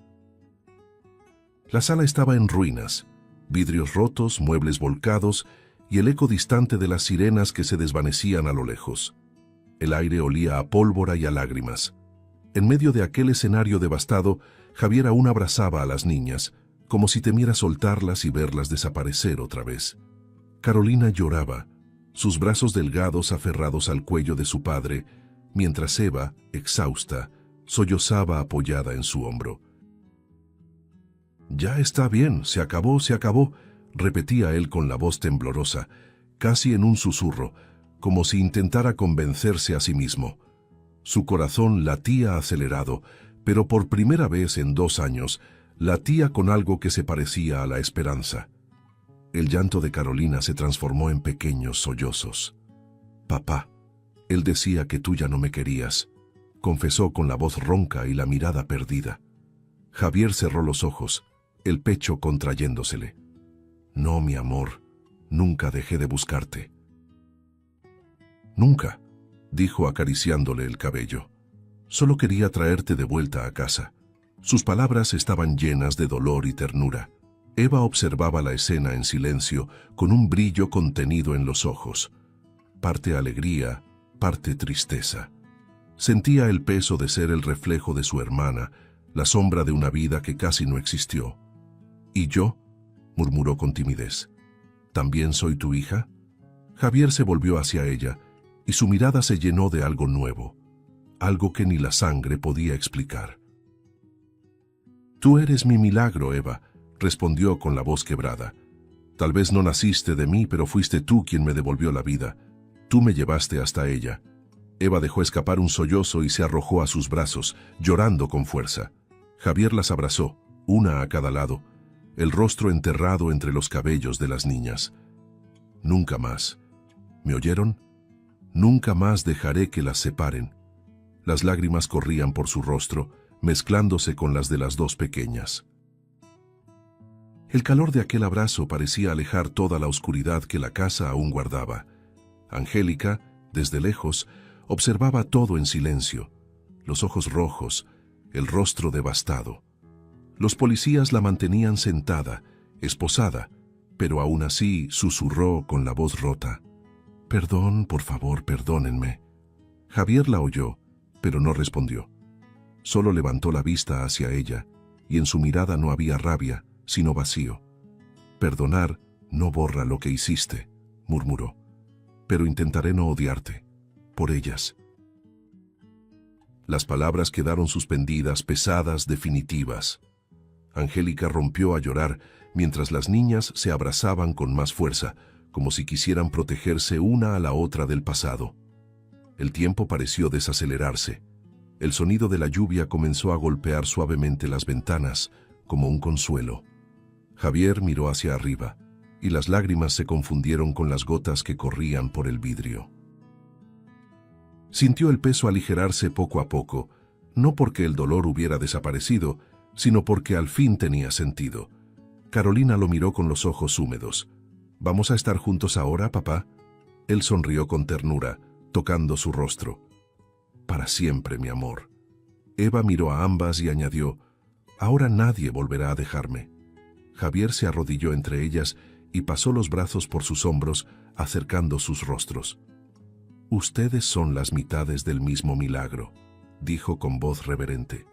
La sala estaba en ruinas, vidrios rotos, muebles volcados y el eco distante de las sirenas que se desvanecían a lo lejos. El aire olía a pólvora y a lágrimas. En medio de aquel escenario devastado, Javier aún abrazaba a las niñas, como si temiera soltarlas y verlas desaparecer otra vez. Carolina lloraba, sus brazos delgados aferrados al cuello de su padre, mientras Eva, exhausta, sollozaba apoyada en su hombro. «Ya está bien, se acabó», repetía él con la voz temblorosa, casi en un susurro, como si intentara convencerse a sí mismo. Su corazón latía acelerado, pero por primera vez en 2 años, latía con algo que se parecía a la esperanza. El llanto de Carolina se transformó en pequeños sollozos. «Papá, él decía que tú ya no me querías», confesó con la voz ronca y la mirada perdida. Javier cerró los ojos, el pecho contrayéndosele. «No, mi amor, nunca dejé de buscarte». «Nunca», dijo acariciándole el cabello. «Solo quería traerte de vuelta a casa». Sus palabras estaban llenas de dolor y ternura. Eva observaba la escena en silencio, con un brillo contenido en los ojos. Parte alegría, parte tristeza. Sentía el peso de ser el reflejo de su hermana, la sombra de una vida que casi no existió. «¿Y yo?», murmuró con timidez. «¿También soy tu hija?». Javier se volvió hacia ella, y su mirada se llenó de algo nuevo, algo que ni la sangre podía explicar. «Tú eres mi milagro, Eva», respondió con la voz quebrada. «Tal vez no naciste de mí, pero fuiste tú quien me devolvió la vida. Tú me llevaste hasta ella». Eva dejó escapar un sollozo y se arrojó a sus brazos, llorando con fuerza. Javier las abrazó, una a cada lado, el rostro enterrado entre los cabellos de las niñas. «Nunca más. ¿Me oyeron? Nunca más dejaré que las separen». Las lágrimas corrían por su rostro, mezclándose con las de las dos pequeñas. El calor de aquel abrazo parecía alejar toda la oscuridad que la casa aún guardaba. Angélica, desde lejos, observaba todo en silencio, los ojos rojos, el rostro devastado. Los policías la mantenían sentada, esposada, pero aún así susurró con la voz rota: «Perdón, por favor, perdónenme». Javier la oyó, pero no respondió. Solo levantó la vista hacia ella, y en su mirada no había rabia, sino vacío. «Perdonar no borra lo que hiciste», murmuró, «pero intentaré no odiarte, por ellas». Las palabras quedaron suspendidas, pesadas, definitivas. Angélica rompió a llorar mientras las niñas se abrazaban con más fuerza, como si quisieran protegerse una a la otra del pasado. El tiempo pareció desacelerarse. El sonido de la lluvia comenzó a golpear suavemente las ventanas, como un consuelo. Javier miró hacia arriba, y las lágrimas se confundieron con las gotas que corrían por el vidrio. Sintió el peso aligerarse poco a poco, no porque el dolor hubiera desaparecido, sino porque al fin tenía sentido. Carolina lo miró con los ojos húmedos. «¿Vamos a estar juntos ahora, papá?» Él sonrió con ternura, tocando su rostro. «Para siempre, mi amor». Eva miró a ambas y añadió: «Ahora nadie volverá a dejarme». Javier se arrodilló entre ellas y pasó los brazos por sus hombros, acercando sus rostros. «Ustedes son las mitades del mismo milagro», dijo con voz reverente.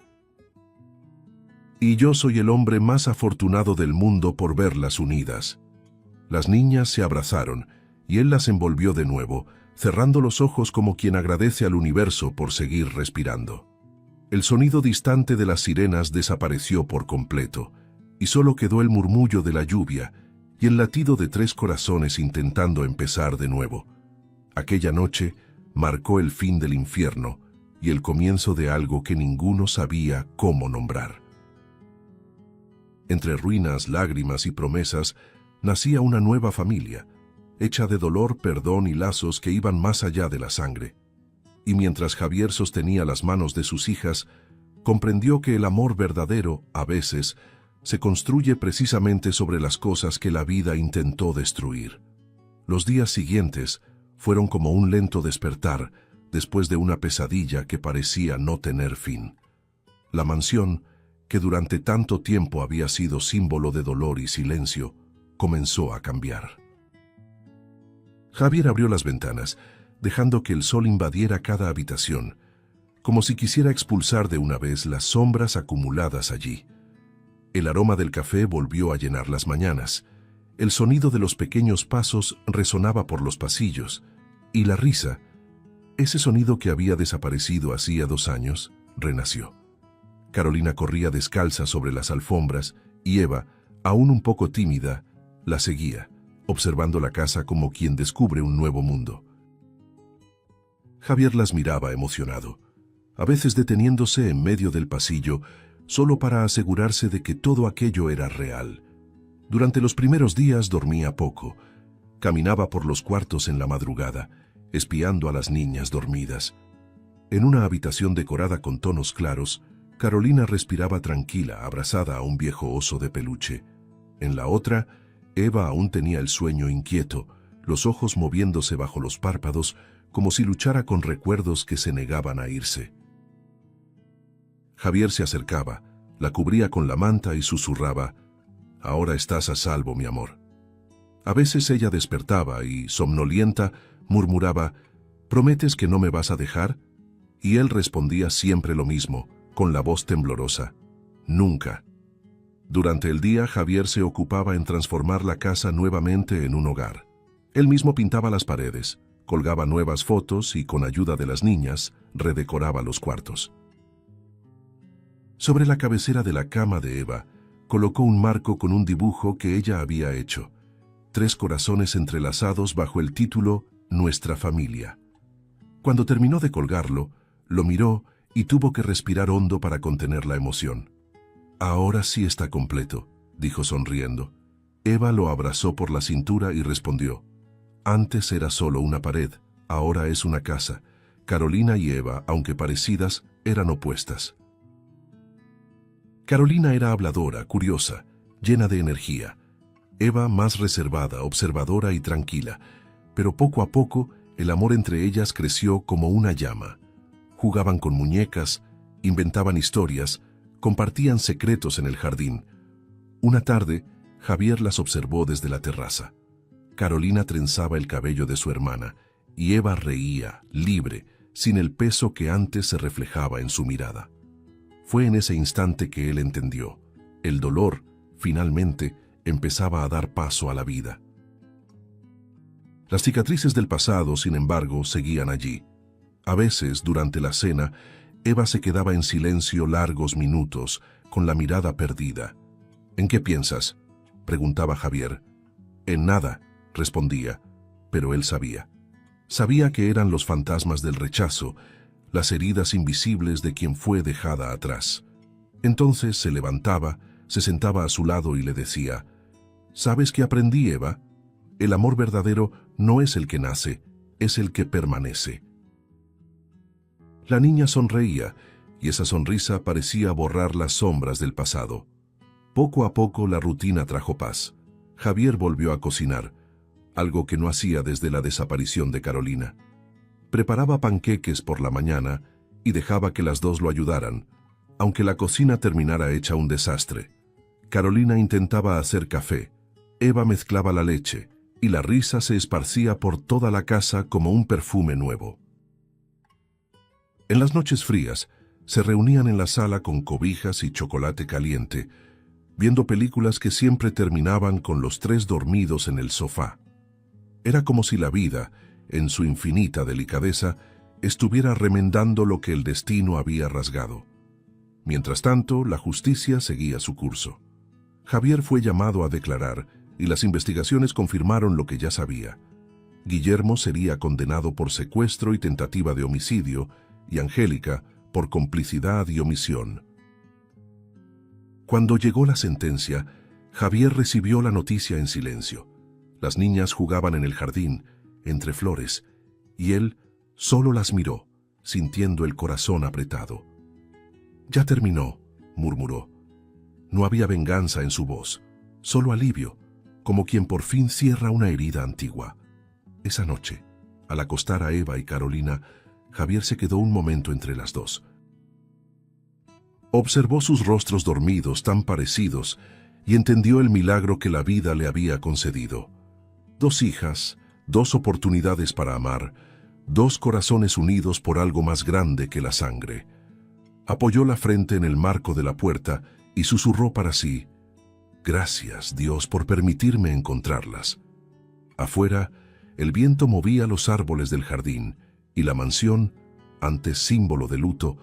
«Y yo soy el hombre más afortunado del mundo por verlas unidas». Las niñas se abrazaron, y él las envolvió de nuevo, cerrando los ojos como quien agradece al universo por seguir respirando. El sonido distante de las sirenas desapareció por completo, y solo quedó el murmullo de la lluvia y el latido de 3 corazones intentando empezar de nuevo. Aquella noche marcó el fin del infierno y el comienzo de algo que ninguno sabía cómo nombrar. Entre ruinas, lágrimas y promesas, nacía una nueva familia, hecha de dolor, perdón y lazos que iban más allá de la sangre. Y mientras Javier sostenía las manos de sus hijas, comprendió que el amor verdadero, a veces, se construye precisamente sobre las cosas que la vida intentó destruir. Los días siguientes fueron como un lento despertar después de una pesadilla que parecía no tener fin. La mansión, que durante tanto tiempo había sido símbolo de dolor y silencio, comenzó a cambiar. Javier abrió las ventanas, dejando que el sol invadiera cada habitación, como si quisiera expulsar de una vez las sombras acumuladas allí. El aroma del café volvió a llenar las mañanas, el sonido de los pequeños pasos resonaba por los pasillos, y la risa, ese sonido que había desaparecido hacía 2 años, renació. Carolina corría descalza sobre las alfombras y Eva, aún un poco tímida, la seguía, observando la casa como quien descubre un nuevo mundo. Javier las miraba emocionado, a veces deteniéndose en medio del pasillo, solo para asegurarse de que todo aquello era real. Durante los primeros días dormía poco, caminaba por los cuartos en la madrugada, espiando a las niñas dormidas. En una habitación decorada con tonos claros, Carolina respiraba tranquila, abrazada a un viejo oso de peluche. En la otra, Eva aún tenía el sueño inquieto, los ojos moviéndose bajo los párpados, como si luchara con recuerdos que se negaban a irse. Javier se acercaba, la cubría con la manta y susurraba: «Ahora estás a salvo, mi amor». A veces ella despertaba y, somnolienta, murmuraba: «¿Prometes que no me vas a dejar?». Y él respondía siempre lo mismo, con la voz temblorosa: «Nunca». Durante el día, Javier se ocupaba en transformar la casa nuevamente en un hogar. Él mismo pintaba las paredes, colgaba nuevas fotos y, con ayuda de las niñas, redecoraba los cuartos. Sobre la cabecera de la cama de Eva, colocó un marco con un dibujo que ella había hecho: 3 corazones entrelazados bajo el título «Nuestra familia». Cuando terminó de colgarlo, lo miró y tuvo que respirar hondo para contener la emoción. «Ahora sí está completo», dijo sonriendo. Eva lo abrazó por la cintura y respondió: «Antes era solo una pared, ahora es una casa». Carolina y Eva, aunque parecidas, eran opuestas. Carolina era habladora, curiosa, llena de energía. Eva más reservada, observadora y tranquila, pero poco a poco el amor entre ellas creció como una llama. Jugaban con muñecas, inventaban historias, compartían secretos en el jardín. Una tarde, Javier las observó desde la terraza. Carolina trenzaba el cabello de su hermana y Eva reía, libre, sin el peso que antes se reflejaba en su mirada. Fue en ese instante que él entendió. El dolor, finalmente, empezaba a dar paso a la vida. Las cicatrices del pasado, sin embargo, seguían allí. A veces, durante la cena, Eva se quedaba en silencio largos minutos, con la mirada perdida. «¿En qué piensas?», preguntaba Javier. «En nada», respondía, pero él sabía. Sabía que eran los fantasmas del rechazo, las heridas invisibles de quien fue dejada atrás. Entonces se levantaba, se sentaba a su lado y le decía: «¿Sabes qué aprendí, Eva? El amor verdadero no es el que nace, es el que permanece». La niña sonreía, y esa sonrisa parecía borrar las sombras del pasado. Poco a poco la rutina trajo paz. Javier volvió a cocinar, algo que no hacía desde la desaparición de Carolina. Preparaba panqueques por la mañana y dejaba que las dos lo ayudaran, aunque la cocina terminara hecha un desastre. Carolina intentaba hacer café, Eva mezclaba la leche, y la risa se esparcía por toda la casa como un perfume nuevo. En las noches frías, se reunían en la sala con cobijas y chocolate caliente, viendo películas que siempre terminaban con los tres dormidos en el sofá. Era como si la vida, en su infinita delicadeza, estuviera remendando lo que el destino había rasgado. Mientras tanto, la justicia seguía su curso. Javier fue llamado a declarar, y las investigaciones confirmaron lo que ya sabía. Guillermo sería condenado por secuestro y tentativa de homicidio, y Angélica por complicidad y omisión. Cuando llegó la sentencia, Javier recibió la noticia en silencio. Las niñas jugaban en el jardín, entre flores, y él solo las miró, sintiendo el corazón apretado. «Ya terminó», murmuró. No había venganza en su voz, solo alivio, como quien por fin cierra una herida antigua. Esa noche, al acostar a Eva y Carolina, Javier se quedó un momento entre las dos. Observó sus rostros dormidos tan parecidos y entendió el milagro que la vida le había concedido. 2 hijas, 2 oportunidades para amar, 2 corazones unidos por algo más grande que la sangre. Apoyó la frente en el marco de la puerta y susurró para sí: «Gracias, Dios, por permitirme encontrarlas». Afuera, el viento movía los árboles del jardín y la mansión, antes símbolo de luto,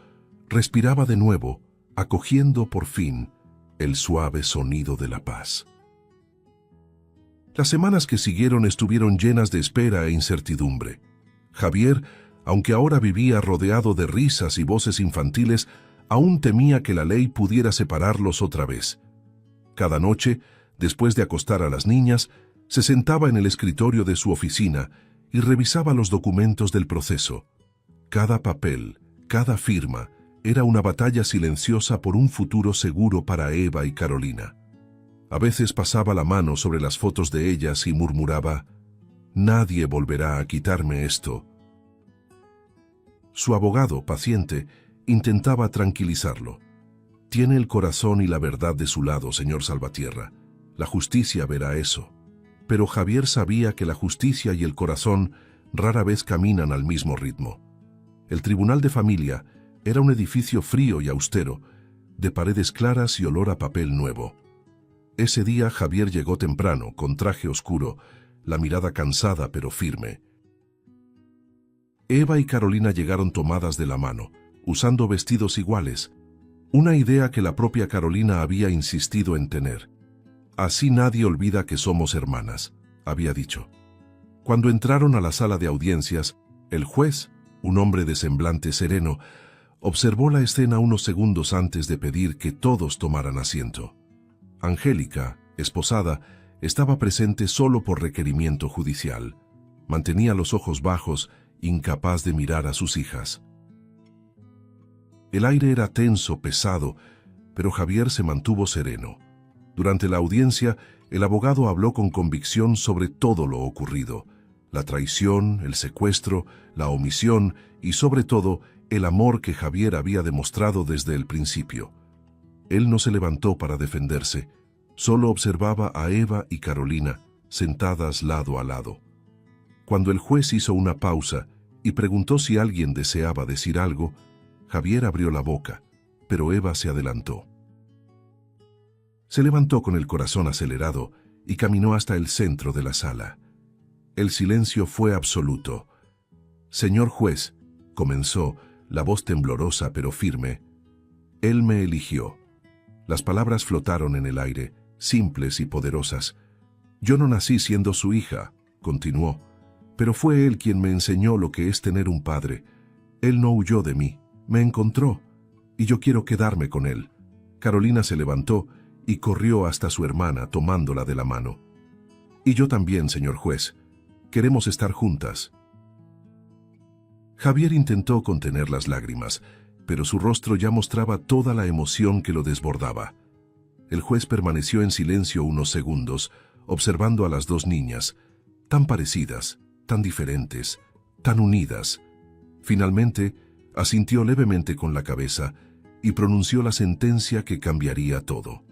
respiraba de nuevo, acogiendo por fin el suave sonido de la paz. Las semanas que siguieron estuvieron llenas de espera e incertidumbre. Javier, aunque ahora vivía rodeado de risas y voces infantiles, aún temía que la ley pudiera separarlos otra vez. Cada noche, después de acostar a las niñas, se sentaba en el escritorio de su oficina y revisaba los documentos del proceso. Cada papel, cada firma, era una batalla silenciosa por un futuro seguro para Eva y Carolina. A veces pasaba la mano sobre las fotos de ellas y murmuraba: «Nadie volverá a quitarme esto». Su abogado, paciente, intentaba tranquilizarlo. «Tiene el corazón y la verdad de su lado, señor Salvatierra. La justicia verá eso». Pero Javier sabía que la justicia y el corazón rara vez caminan al mismo ritmo. El Tribunal de Familia era un edificio frío y austero, de paredes claras y olor a papel nuevo. Ese día Javier llegó temprano, con traje oscuro, la mirada cansada pero firme. Eva y Carolina llegaron tomadas de la mano, usando vestidos iguales, una idea que la propia Carolina había insistido en tener. «Así nadie olvida que somos hermanas», había dicho. Cuando entraron a la sala de audiencias, el juez, un hombre de semblante sereno, observó la escena unos segundos antes de pedir que todos tomaran asiento. Angélica, esposada, estaba presente solo por requerimiento judicial. Mantenía los ojos bajos, incapaz de mirar a sus hijas. El aire era tenso, pesado, pero Javier se mantuvo sereno. Durante la audiencia, el abogado habló con convicción sobre todo lo ocurrido: la traición, el secuestro, la omisión y, sobre todo, el amor que Javier había demostrado desde el principio. Él no se levantó para defenderse, solo observaba a Eva y Carolina, sentadas lado a lado. Cuando el juez hizo una pausa y preguntó si alguien deseaba decir algo, Javier abrió la boca, pero Eva se adelantó. Se levantó con el corazón acelerado y caminó hasta el centro de la sala. El silencio fue absoluto. «Señor juez», comenzó, la voz temblorosa pero firme, «él me eligió». Las palabras flotaron en el aire, simples y poderosas. «Yo no nací siendo su hija», continuó, «pero fue él quien me enseñó lo que es tener un padre. Él no huyó de mí, me encontró, y yo quiero quedarme con él». Carolina se levantó y corrió hasta su hermana tomándola de la mano. «Y yo también, señor juez. Queremos estar juntas». Javier intentó contener las lágrimas, pero su rostro ya mostraba toda la emoción que lo desbordaba. El juez permaneció en silencio unos segundos, observando a las dos niñas, tan parecidas, tan diferentes, tan unidas. Finalmente, asintió levemente con la cabeza y pronunció la sentencia que cambiaría todo.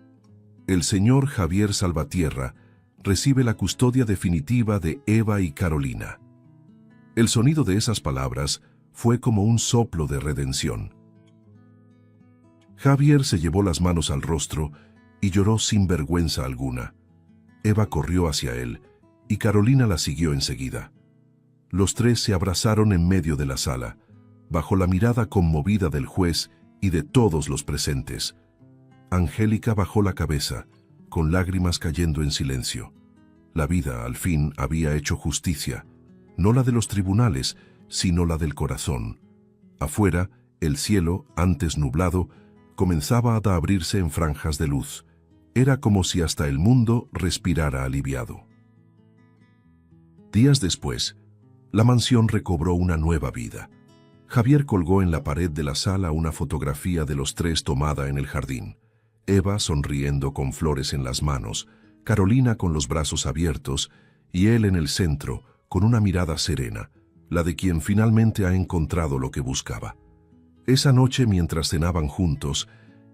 El señor Javier Salvatierra recibe la custodia definitiva de Eva y Carolina. El sonido de esas palabras fue como un soplo de redención. Javier se llevó las manos al rostro y lloró sin vergüenza alguna. Eva corrió hacia él y Carolina la siguió enseguida. Los tres se abrazaron en medio de la sala, bajo la mirada conmovida del juez y de todos los presentes. Angélica bajó la cabeza, con lágrimas cayendo en silencio. La vida, al fin, había hecho justicia, no la de los tribunales, sino la del corazón. Afuera, el cielo, antes nublado, comenzaba a abrirse en franjas de luz. Era como si hasta el mundo respirara aliviado. Días después, la mansión recobró una nueva vida. Javier colgó en la pared de la sala una fotografía de los tres tomada en el jardín. Eva sonriendo con flores en las manos, Carolina con los brazos abiertos y él en el centro con una mirada serena, la de quien finalmente ha encontrado lo que buscaba. Esa noche, mientras cenaban juntos,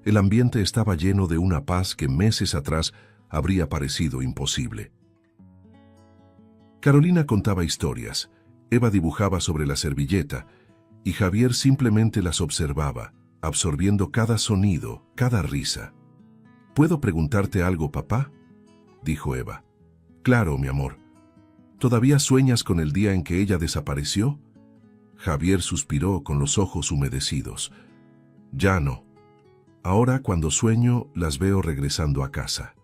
el ambiente estaba lleno de una paz que meses atrás habría parecido imposible. Carolina contaba historias, Eva dibujaba sobre la servilleta y Javier simplemente las observaba, absorbiendo cada sonido, cada risa. «¿Puedo preguntarte algo, papá?», dijo Eva. «Claro, mi amor. ¿Todavía sueñas con el día en que ella desapareció?». Javier suspiró con los ojos humedecidos. «Ya no. Ahora, cuando sueño, las veo regresando a casa».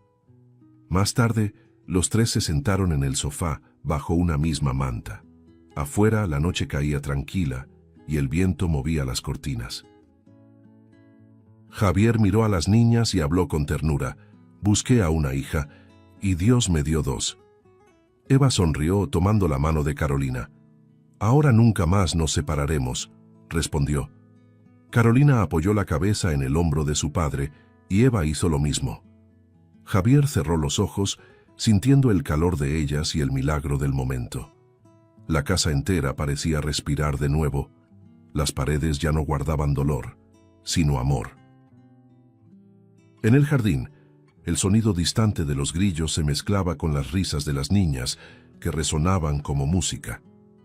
Más tarde, los tres se sentaron en el sofá, bajo una misma manta. Afuera, la noche caía tranquila y el viento movía las cortinas. Javier miró a las niñas y habló con ternura. «Busqué a una hija, y Dios me dio dos». Eva sonrió tomando la mano de Carolina. «Ahora nunca más nos separaremos», respondió. Carolina apoyó la cabeza en el hombro de su padre y Eva hizo lo mismo. Javier cerró los ojos, sintiendo el calor de ellas y el milagro del momento. La casa entera parecía respirar de nuevo. Las paredes ya no guardaban dolor, sino amor. En el jardín, el sonido distante de los grillos se mezclaba con las risas de las niñas, que resonaban como música.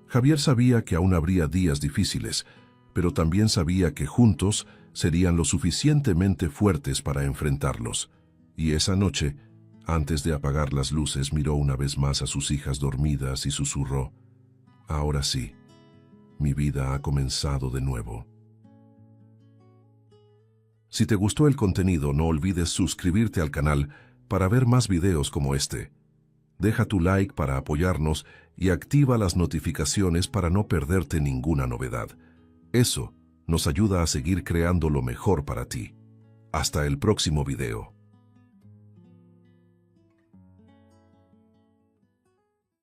Javier sabía que aún habría días difíciles, pero también sabía que juntos serían lo suficientemente fuertes para enfrentarlos. Y esa noche, antes de apagar las luces, miró una vez más a sus hijas dormidas y susurró: «Ahora sí, mi vida ha comenzado de nuevo». Si te gustó el contenido, no olvides suscribirte al canal para ver más videos como este. Deja tu like para apoyarnos y activa las notificaciones para no perderte ninguna novedad. Eso nos ayuda a seguir creando lo mejor para ti. Hasta el próximo video.